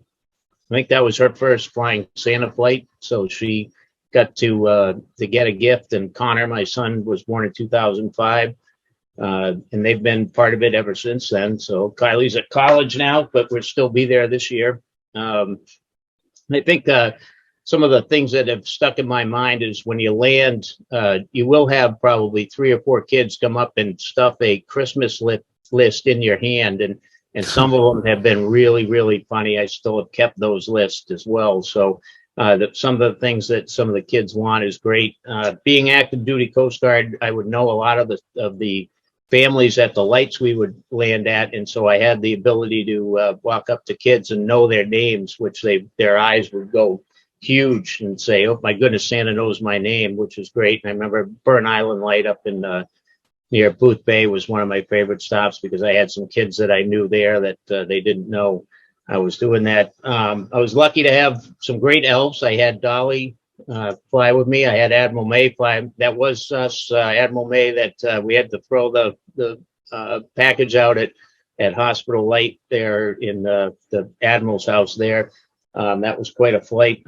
think that was her first Flying Santa flight. So she got to get a gift, and Connor, my son, was born in 2005, and they've been part of it ever since then. So Kylie's at college now, but we'll still be there this year. I think some of the things that have stuck in my mind is when you land, you will have probably 3 or 4 kids come up and stuff a Christmas list in your hand, and some of them have been really, really funny. I still have kept those lists as well. So some of the things that some of the kids want is great. Being active duty Coast Guard, I would know a lot of the families at the lights we would land at, and so I had the ability to walk up to kids and know their names, which their eyes would go huge and say, "Oh my goodness, Santa knows my name," which is great. And I remember Burn Island Light up in near Booth Bay was one of my favorite stops, because I had some kids that I knew there that they didn't know I was doing that. I was lucky to have some great elves. I had Dolly fly with me. I had Admiral May fly. That was us, Admiral May, that we had to throw the package out at Hospital Light there in the Admiral's house there. That was quite a flight.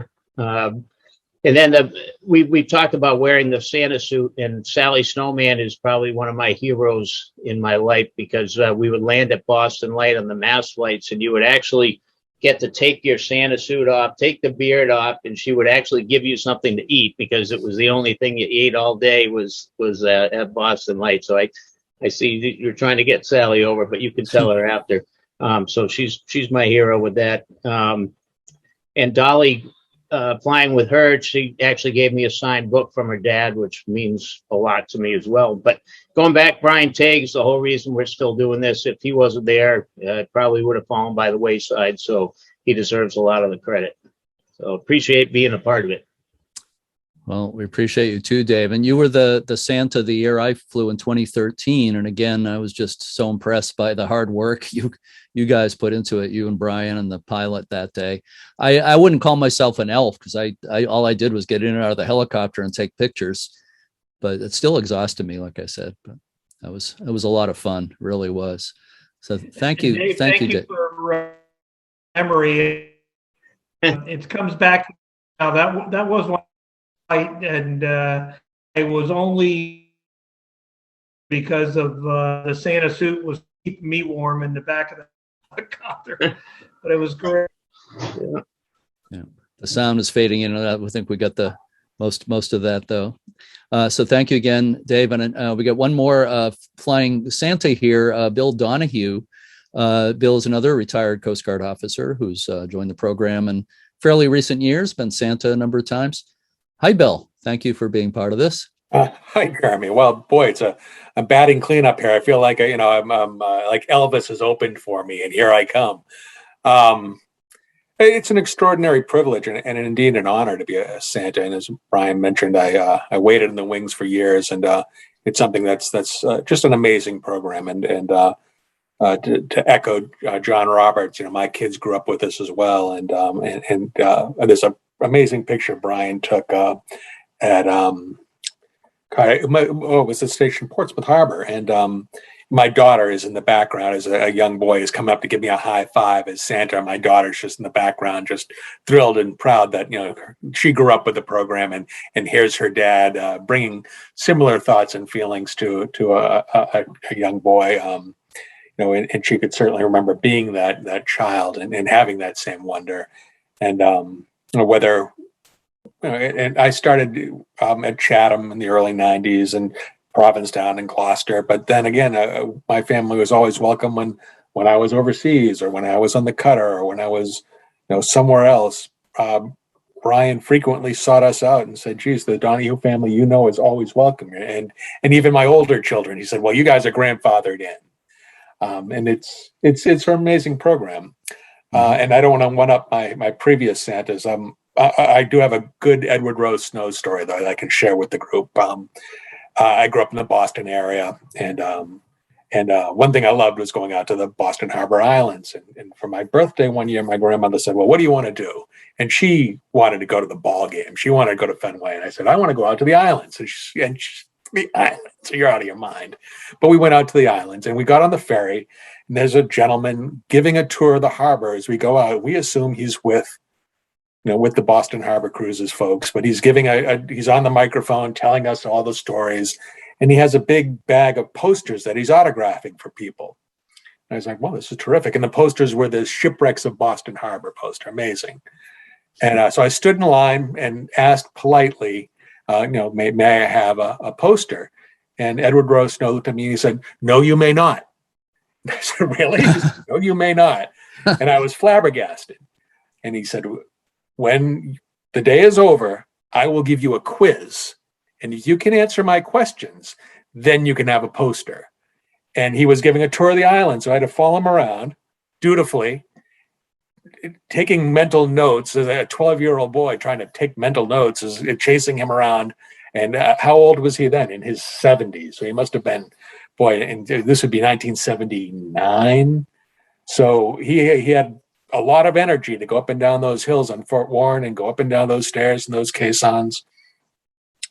And then we've talked about wearing the Santa suit, and Sally Snowman is probably one of my heroes in my life, because we would land at Boston Light on the mass flights, and you would actually get to take your Santa suit off, take the beard off, and she would actually give you something to eat, because it was the only thing you ate all day was at Boston Light. So I see you're trying to get Sally over, but you can tell her after. So she's my hero with that. And Dolly, flying with her, she actually gave me a signed book from her dad, which means a lot to me as well. But going back, Brian Tagues, the whole reason we're still doing this, if he wasn't there, it probably would have fallen by the wayside. So he deserves a lot of the credit. So appreciate being a part of it.
Well, we appreciate you too, Dave. And you were the Santa the year I flew in 2013. And again, I was just so impressed by the hard work you guys put into it, you and Brian and the pilot that day. I wouldn't call myself an elf, because I all I did was get in and out of the helicopter and take pictures, but it still exhausted me, like I said. But it was a lot of fun, it really was. So thank you.
Dave,
thank you,
Dave. For memory. It comes back now. That was one flight, and it was only because of the Santa suit was keeping me warm in the back of the helicopter, but it was great.
Yeah. The sound is fading in and out. I think we got the most of that though. So thank you again, Dave. And we got one more flying Santa here, Bill Donahue. Bill is another retired Coast Guard officer who's joined the program in fairly recent years, been Santa a number of times. Hi, Bill. Thank you for being part of this.
Hi, Jeremy. Well, boy, I'm batting cleanup here. I feel like I'm like Elvis has opened for me, and here I come. It's an extraordinary privilege and indeed an honor to be a Santa. And as Brian mentioned, I waited in the wings for years, and it's something that's just an amazing program. And to echo John Roberts, my kids grew up with this as well. And there's an amazing picture Brian took at it was the station Portsmouth Harbor, and my daughter is in the background as a young boy is coming up to give me a high five as Santa. My daughter's just in the background, just thrilled and proud that she grew up with the program, and here's her dad bringing similar thoughts and feelings to a young boy. And she could certainly remember being that child and having that same wonder, and whether. And I started at Chatham in the early 90s and Provincetown and Gloucester. But then again, my family was always welcome when I was overseas or when I was on the cutter or when I was somewhere else. Brian frequently sought us out and said, geez, the Donahue family, is always welcome. And even my older children, he said, well, you guys are grandfathered in. And it's an amazing program. And I don't want to one up my previous Santas. I do have a good Edward Rose Snow story that I can share with the group. I grew up in the Boston area, and one thing I loved was going out to the Boston Harbor Islands. And for my birthday one year, my grandmother said, well, what do you want to do? And she wanted to go to the ball game. She wanted to go to Fenway. And I said, I want to go out to the islands. And the islands, so you're out of your mind. But we went out to the islands, and we got on the ferry, and there's a gentleman giving a tour of the harbor as we go out. We assume he's with the Boston Harbor Cruises folks, but he's giving he's on the microphone telling us all the stories, and he has a big bag of posters that he's autographing for people. And I was like, well, this is terrific. And the posters were the Shipwrecks of Boston Harbor poster, amazing. And so I stood in line and asked politely, may I have a poster? And Edward Rose looked at me and he said, no, you may not. And I said, really? He said, no, you may not. And I was flabbergasted. And he said, when the day is over, I will give you a quiz. And if you can answer my questions, then you can have a poster. And he was giving a tour of the island. So I had to follow him around dutifully, taking mental notes as a 12-year-old boy trying to take mental notes, as chasing him around. And how old was he then? In his 70s. So he must have been, and this would be 1979. So he had a lot of energy to go up and down those hills on Fort Warren and go up and down those stairs and those caissons.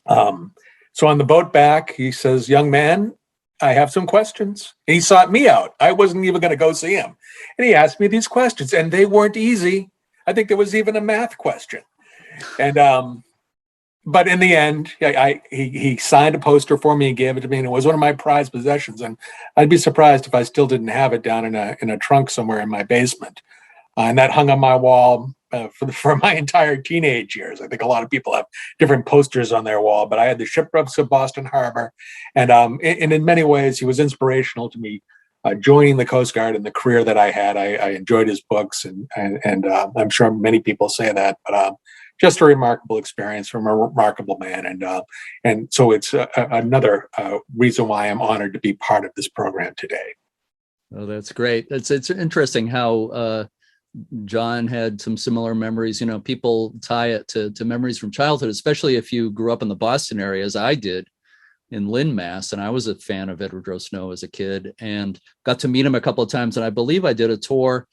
So on the boat back, he says, young man, I have some questions. And he sought me out. I wasn't even going to go see him. And he asked me these questions, and they weren't easy. I think there was even a math question. And but in the end, he signed a poster for me and gave it to me, and it was one of my prized possessions. And I'd be surprised if I still didn't have it down in a trunk somewhere in my basement. And that hung on my wall for my entire teenage years. I think a lot of people have different posters on their wall, but I had the shipwrecks of Boston Harbor, and in many ways, he was inspirational to me joining the Coast Guard and the career that I had. I enjoyed his books, and I'm sure many people say that, but just a remarkable experience from a remarkable man, and so it's another reason why I'm honored to be part of this program today.
Oh, that's great. It's interesting how John had some similar memories. You know, people tie it to memories from childhood, especially if you grew up in the Boston area, as I did in Lynn, Mass. And I was a fan of Edward Rosenow as a kid and got to meet him a couple of times. And I believe I did a tour,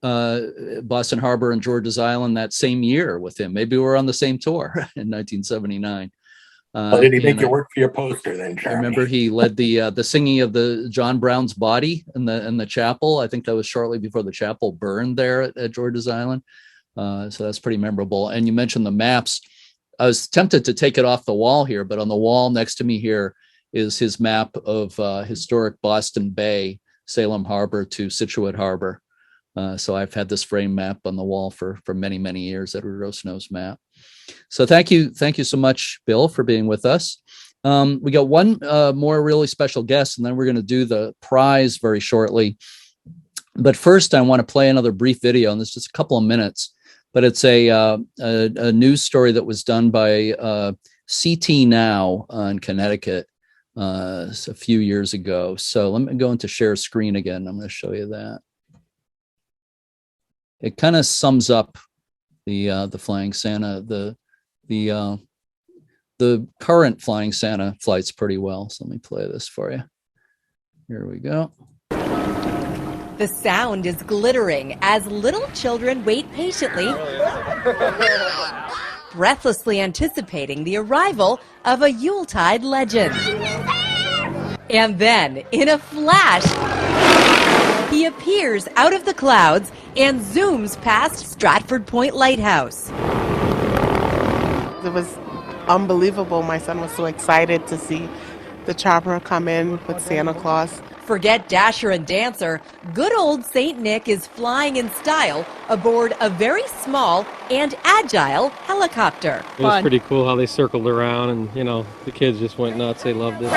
Boston Harbor and George's Island that same year with him. Maybe we were on the same tour in 1979.
Did he make you work for your poster then, Jeremy?
I remember he led the singing of the John Brown's body in the chapel. I think that was shortly before the chapel burned there at George's Island. So that's pretty memorable. And you mentioned the maps. I was tempted to take it off the wall here, but on the wall next to me here is his map of historic Boston Bay, Salem Harbor to Scituate Harbor. So I've had this frame map on the wall for many, many years, Edward Rosenow's map. So thank you so much, Bill, for being with us. We got one more really special guest, and then we're going to do the prize very shortly. But first, I want to play another brief video, and this is just a couple of minutes. But it's a news story that was done by CT Now in Connecticut a few years ago. So let me go into share screen again. I'm going to show you that. It kind of sums up the Flying Santa, the current Flying Santa flights pretty well. So let me play this for you. Here we go.
The sound is glittering as little children wait patiently, breathlessly anticipating the arrival of a Yuletide legend. And then, in a flash, he appears out of the clouds and zooms past Stratford Point Lighthouse.
It was unbelievable. My son was so excited to see the chopper come in with Santa Claus.
Forget Dasher and Dancer. Good old Saint Nick is flying in style aboard a very small and agile helicopter.
It was pretty cool how they circled around, and you know, the kids just went nuts. They loved it.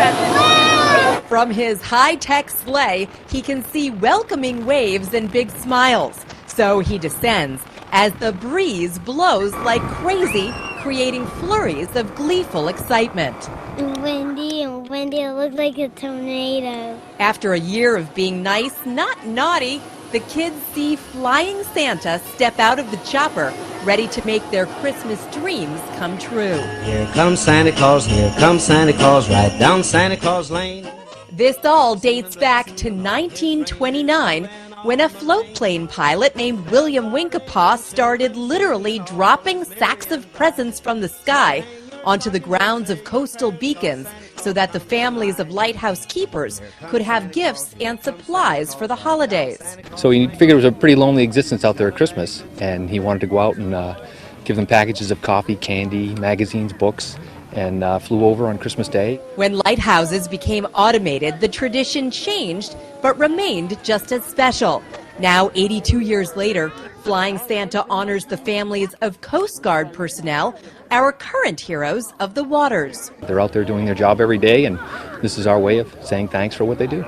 From his high-tech sleigh, he can see welcoming waves and big smiles. So he descends as the breeze blows like crazy, creating flurries of gleeful excitement.
Windy, it looked like a tornado.
After a year of being nice, not naughty, the kids see Flying Santa step out of the chopper, ready to make their Christmas dreams come true.
Here comes Santa Claus, right down Santa Claus Lane.
This all dates back to 1929, when a floatplane pilot named William Wincapaw started literally dropping sacks of presents from the sky onto the grounds of coastal beacons so that the families of lighthouse keepers could have gifts and supplies for the holidays.
So he figured it was a pretty lonely existence out there at Christmas, and he wanted to go out and give them packages of coffee, candy, magazines, books, and flew over on Christmas Day.
When lighthouses became automated, the tradition changed but remained just as special. Now, 82 years later, Flying Santa honors the families of Coast Guard personnel, our current heroes of the waters.
They're out there doing their job every day, and this is our way of saying thanks for what they do.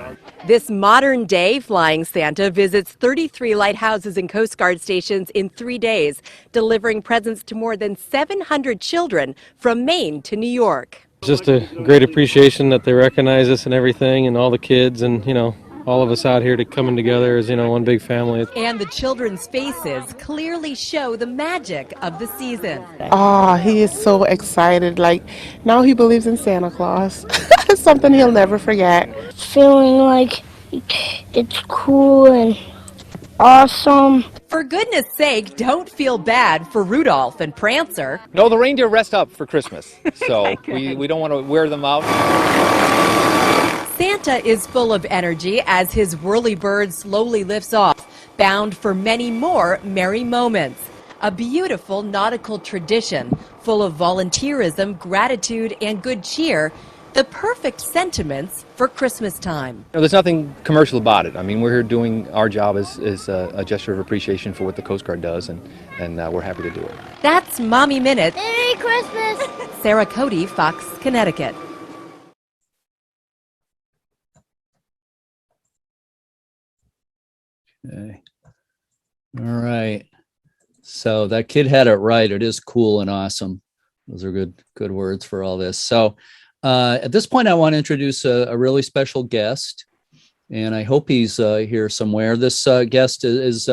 This modern-day Flying Santa visits 33 lighthouses and Coast Guard stations in 3 days, delivering presents to more than 700 children from Maine to New York.
Just a great appreciation that they recognize us and everything, and all the kids, and you know, all of us out here to coming together as, you know, one big family.
And the children's faces clearly show the magic of the season.
Oh, he is so excited. Like, now he believes in Santa Claus. It's something he'll never forget.
Feeling like it's cool and awesome.
For goodness sake, don't feel bad for Rudolph and Prancer.
No, the reindeer rest up for Christmas, so we don't want to wear them out.
Santa is full of energy as his whirly bird slowly lifts off, bound for many more merry moments. a beautiful nautical tradition full of volunteerism, gratitude, and good cheer, the perfect sentiments for Christmas time.
There's nothing commercial about it. I mean, we're here doing our job as a gesture of appreciation for what the Coast Guard does, and we're happy to do it.
That's Mommy Minute.
Merry Christmas!
Sarah Cody, Fox, Connecticut.
Okay. All right. So that kid had it right. It is cool and awesome. Those are good words for all this. So at this point, I want to introduce a really special guest, and I hope he's here somewhere. This guest is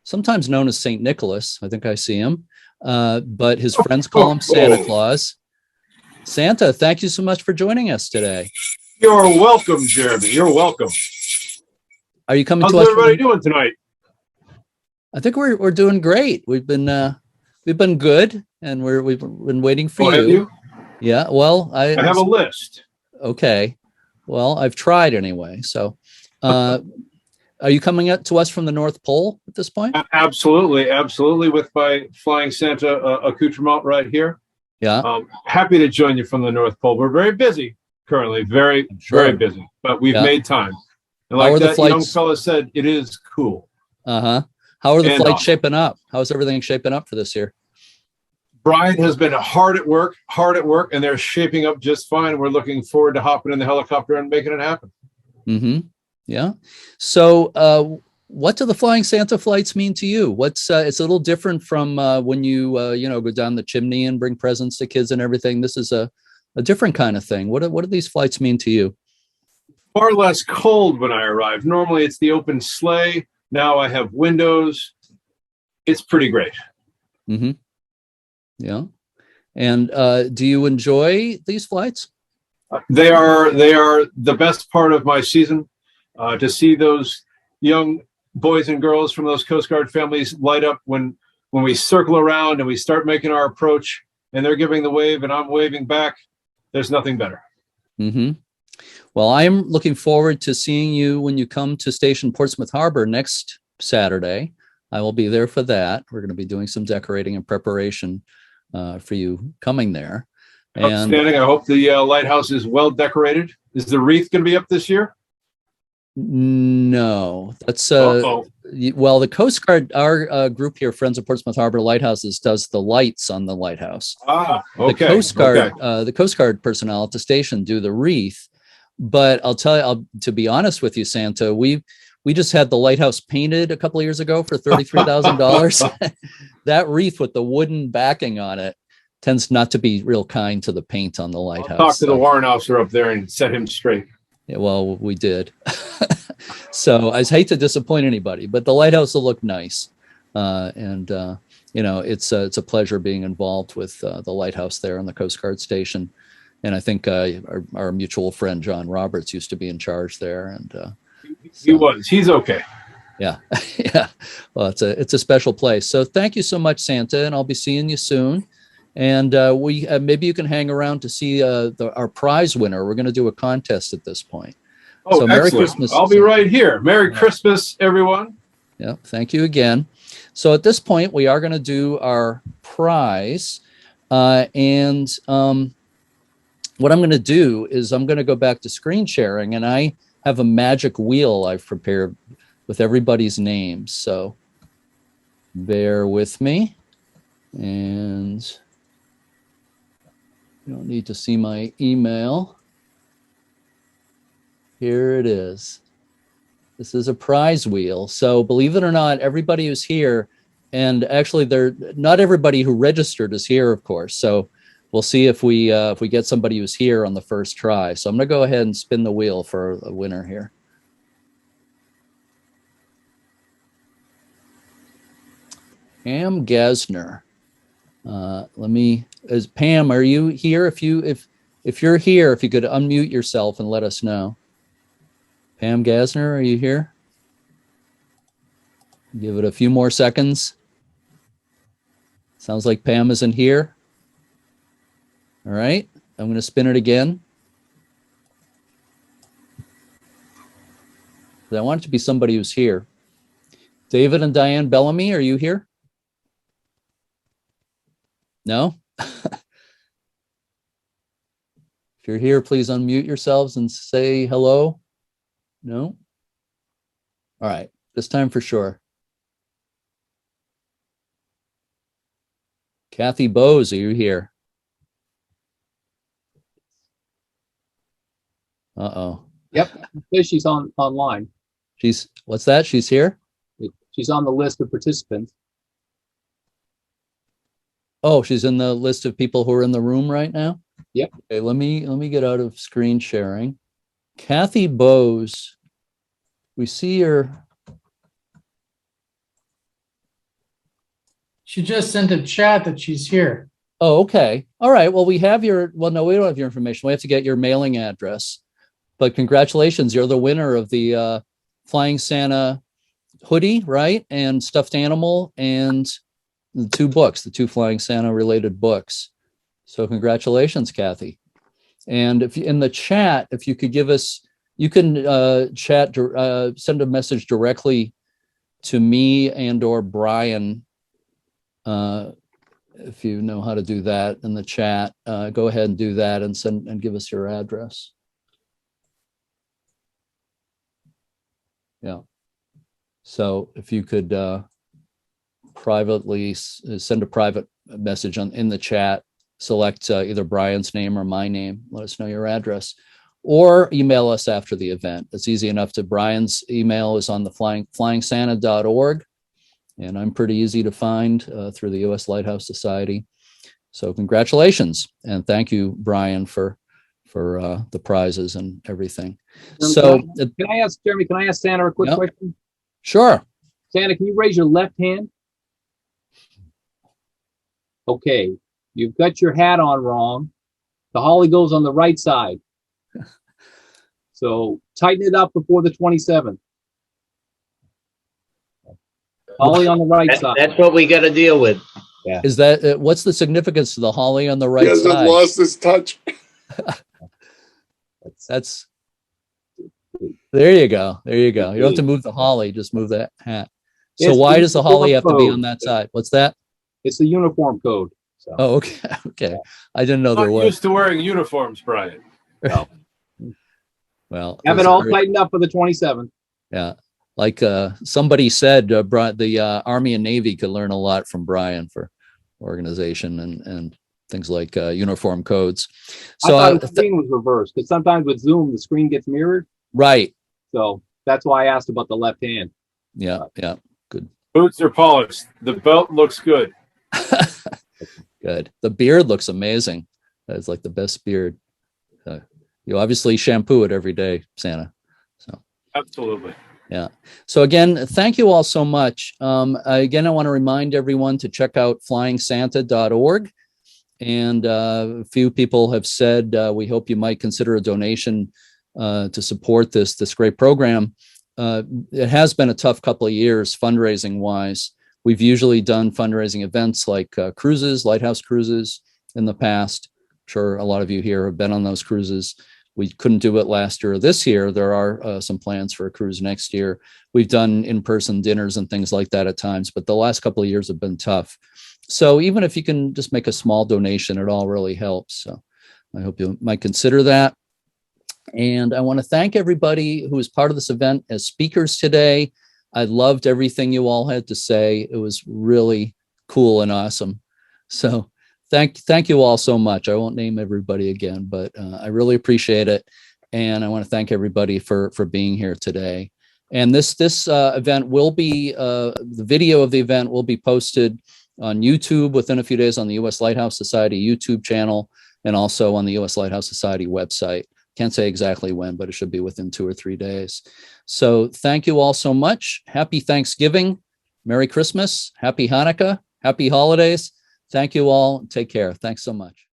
sometimes known as St. Nicholas. I think I see him, but his friends call him Santa Claus. Santa, thank you so much for joining us today.
You're welcome, Jeremy. You're welcome.
Are you coming
How's
to us?
everybody doing tonight?
I think we're doing great. We've been good, and we've been waiting for you.
Have you?
Yeah. Well, I
have a list.
Okay. Well, I've tried anyway. So, are you coming up to us from the North Pole at this point?
Absolutely, with my flying Santa accoutrement right here.
Yeah.
Happy to join you from the North Pole. We're very busy currently, very busy, but we've made time. And like that young fella said, it is cool.
How are the flights shaping up? How's everything shaping up for this year?
Brian has been hard at work, and they're shaping up just fine. We're looking forward to hopping in the helicopter and making it happen.
Mm-hmm. Yeah. So, what do the Flying Santa flights mean to you? It's a little different from when you go down the chimney and bring presents to kids and everything. This is a different kind of thing. What do these flights mean to you?
Far less cold when I arrived. Normally it's the open sleigh. Now I have windows. It's pretty great.
Mm-hmm. Yeah. And do you enjoy these flights?
They are the best part of my season. To see those young boys and girls from those Coast Guard families light up when we circle around and we start making our approach, and they're giving the wave and I'm waving back. There's nothing better.
Mm-hmm. Well, I'm looking forward to seeing you when you come to Station Portsmouth Harbor next Saturday. I will be there for that. We're going to be doing some decorating and preparation for you coming there.
Outstanding. I hope the lighthouse is well decorated. Is the wreath going to be up this year?
No, that's well, the Coast Guard, our group here, Friends of Portsmouth Harbor Lighthouses, does the lights on the lighthouse.
Okay.
The Coast Guard, the Coast Guard personnel at the station do the wreath. But I'll tell you, to be honest with you, Santa, we just had the lighthouse painted a couple of years ago for $33,000. That wreath with the wooden backing on it tends not to be real kind to the paint on the lighthouse.
I'll talk to the warrant officer up there and set him straight.
Yeah, well, we did. So I hate to disappoint anybody, but the lighthouse will look nice. It's a pleasure being involved with the lighthouse there on the Coast Guard station. And I think our mutual friend, John Roberts, used to be in charge there. And
he was. He's okay.
Yeah. Yeah. Well, it's a special place. So thank you so much, Santa. And I'll be seeing you soon. And we maybe you can hang around to see our prize winner. We're going to do a contest at this point.
Oh,
so
Merry Christmas. I'll be right here. Merry Christmas, everyone.
Yeah. Thank you again. So at this point, we are going to do our prize. What I'm going to do is I'm going to go back to screen sharing, and I have a magic wheel I've prepared with everybody's names. So bear with me. And you don't need to see my email. Here it is. This is a prize wheel. So believe it or not, everybody who's here, and actually not everybody who registered is here, of course. So we'll see if we get somebody who's here on the first try. So I'm going to go ahead and spin the wheel for a winner here. Pam Gesner. Pam, are you here? If you're here, if you could unmute yourself and let us know. Pam Gesner, are you here? Give it a few more seconds. Sounds like Pam isn't here. All right, I'm going to spin it again. I want it to be somebody who's here. David and Diane Bellamy, are you here? No? If you're here, please unmute yourselves and say hello. No? All right, this time for sure. Kathy Bowes, are you here? Uh-oh.
Yep. She's online.
What's that? She's here?
She's on the list of participants.
Oh, she's in the list of people who are in the room right now?
Yep.
Okay, let me get out of screen sharing. Kathy Bowes, we see her.
She just sent a chat that she's here.
Oh, okay. All right. Well, we have your, well, no, we don't have your information. We have to get your mailing address. But congratulations, you're the winner of the Flying Santa hoodie, right? And stuffed animal and the two books, the two Flying Santa related books. So congratulations, Kathy. And if you, in the chat, if you could give us, you can send a message directly to me and or Brian. If you know how to do that in the chat, go ahead and do that and send and give us your address. Yeah. So if you could privately send a private message in the chat, select either Brian's name or my name, let us know your address, or email us after the event. It's easy enough to. Brian's email is on the flyingsanta.org, and I'm pretty easy to find through the U.S. Lighthouse Society. So congratulations, and thank you, Brian, for the prizes and everything. So
can I ask Jeremy? Can I ask Santa a quick question?
Sure.
Santa, can you raise your left hand? Okay, you've got your hat on wrong. The holly goes on the right side. So tighten it up before the 27th. Holly on the right side.
That's what we got to deal with.
Yeah.
Is that what's the significance to the holly on the right
He hasn't
side?
lost his touch.
That's there you go. There you go. You don't have to move the holly, just move that hat. So why does the holly have to be on that side? What's that?
It's the uniform code. So.
Oh, okay. Okay. I didn't know there
Not
was.
used to wearing uniforms, Brian.
No.
Well,
Have it all tightened up for the 27th.
Yeah. Like somebody said, the Army and Navy could learn a lot from Brian for organization and things like uniform codes. So
I thought the screen was reversed because sometimes with Zoom, the screen gets mirrored.
Right.
So that's why I asked about the left hand.
Yeah. Yeah. Good.
Boots are polished. The belt looks good.
Good. The beard looks amazing. That's like the best beard. You obviously shampoo it every day, Santa. So
Absolutely.
yeah. So again, thank you all so much. Again, I want to remind everyone to check out flyingsanta.org. And a few people have said, we hope you might consider a donation to support this great program. It has been a tough couple of years fundraising wise. We've usually done fundraising events like cruises, lighthouse cruises in the past. I'm sure a lot of you here have been on those cruises. We couldn't do it last year or this year. There are some plans for a cruise next year. We've done in-person dinners and things like that at times, but the last couple of years have been tough. So even if you can just make a small donation, it all really helps. So I hope you might consider that. And I want to thank everybody who was part of this event as speakers today. I loved everything you all had to say. It was really cool and awesome. So thank you all so much. I won't name everybody again, but I really appreciate it. And I want to thank everybody for being here today. And this event will be, the video of the event will be posted on YouTube within a few days on the U.S. Lighthouse Society YouTube channel and also on the U.S. Lighthouse Society website. Can't say exactly when, but it should be within 2 or 3 days. So thank you all so much. Happy Thanksgiving. Merry Christmas. Happy Hanukkah. Happy holidays. Thank you all. Take care. Thanks so much.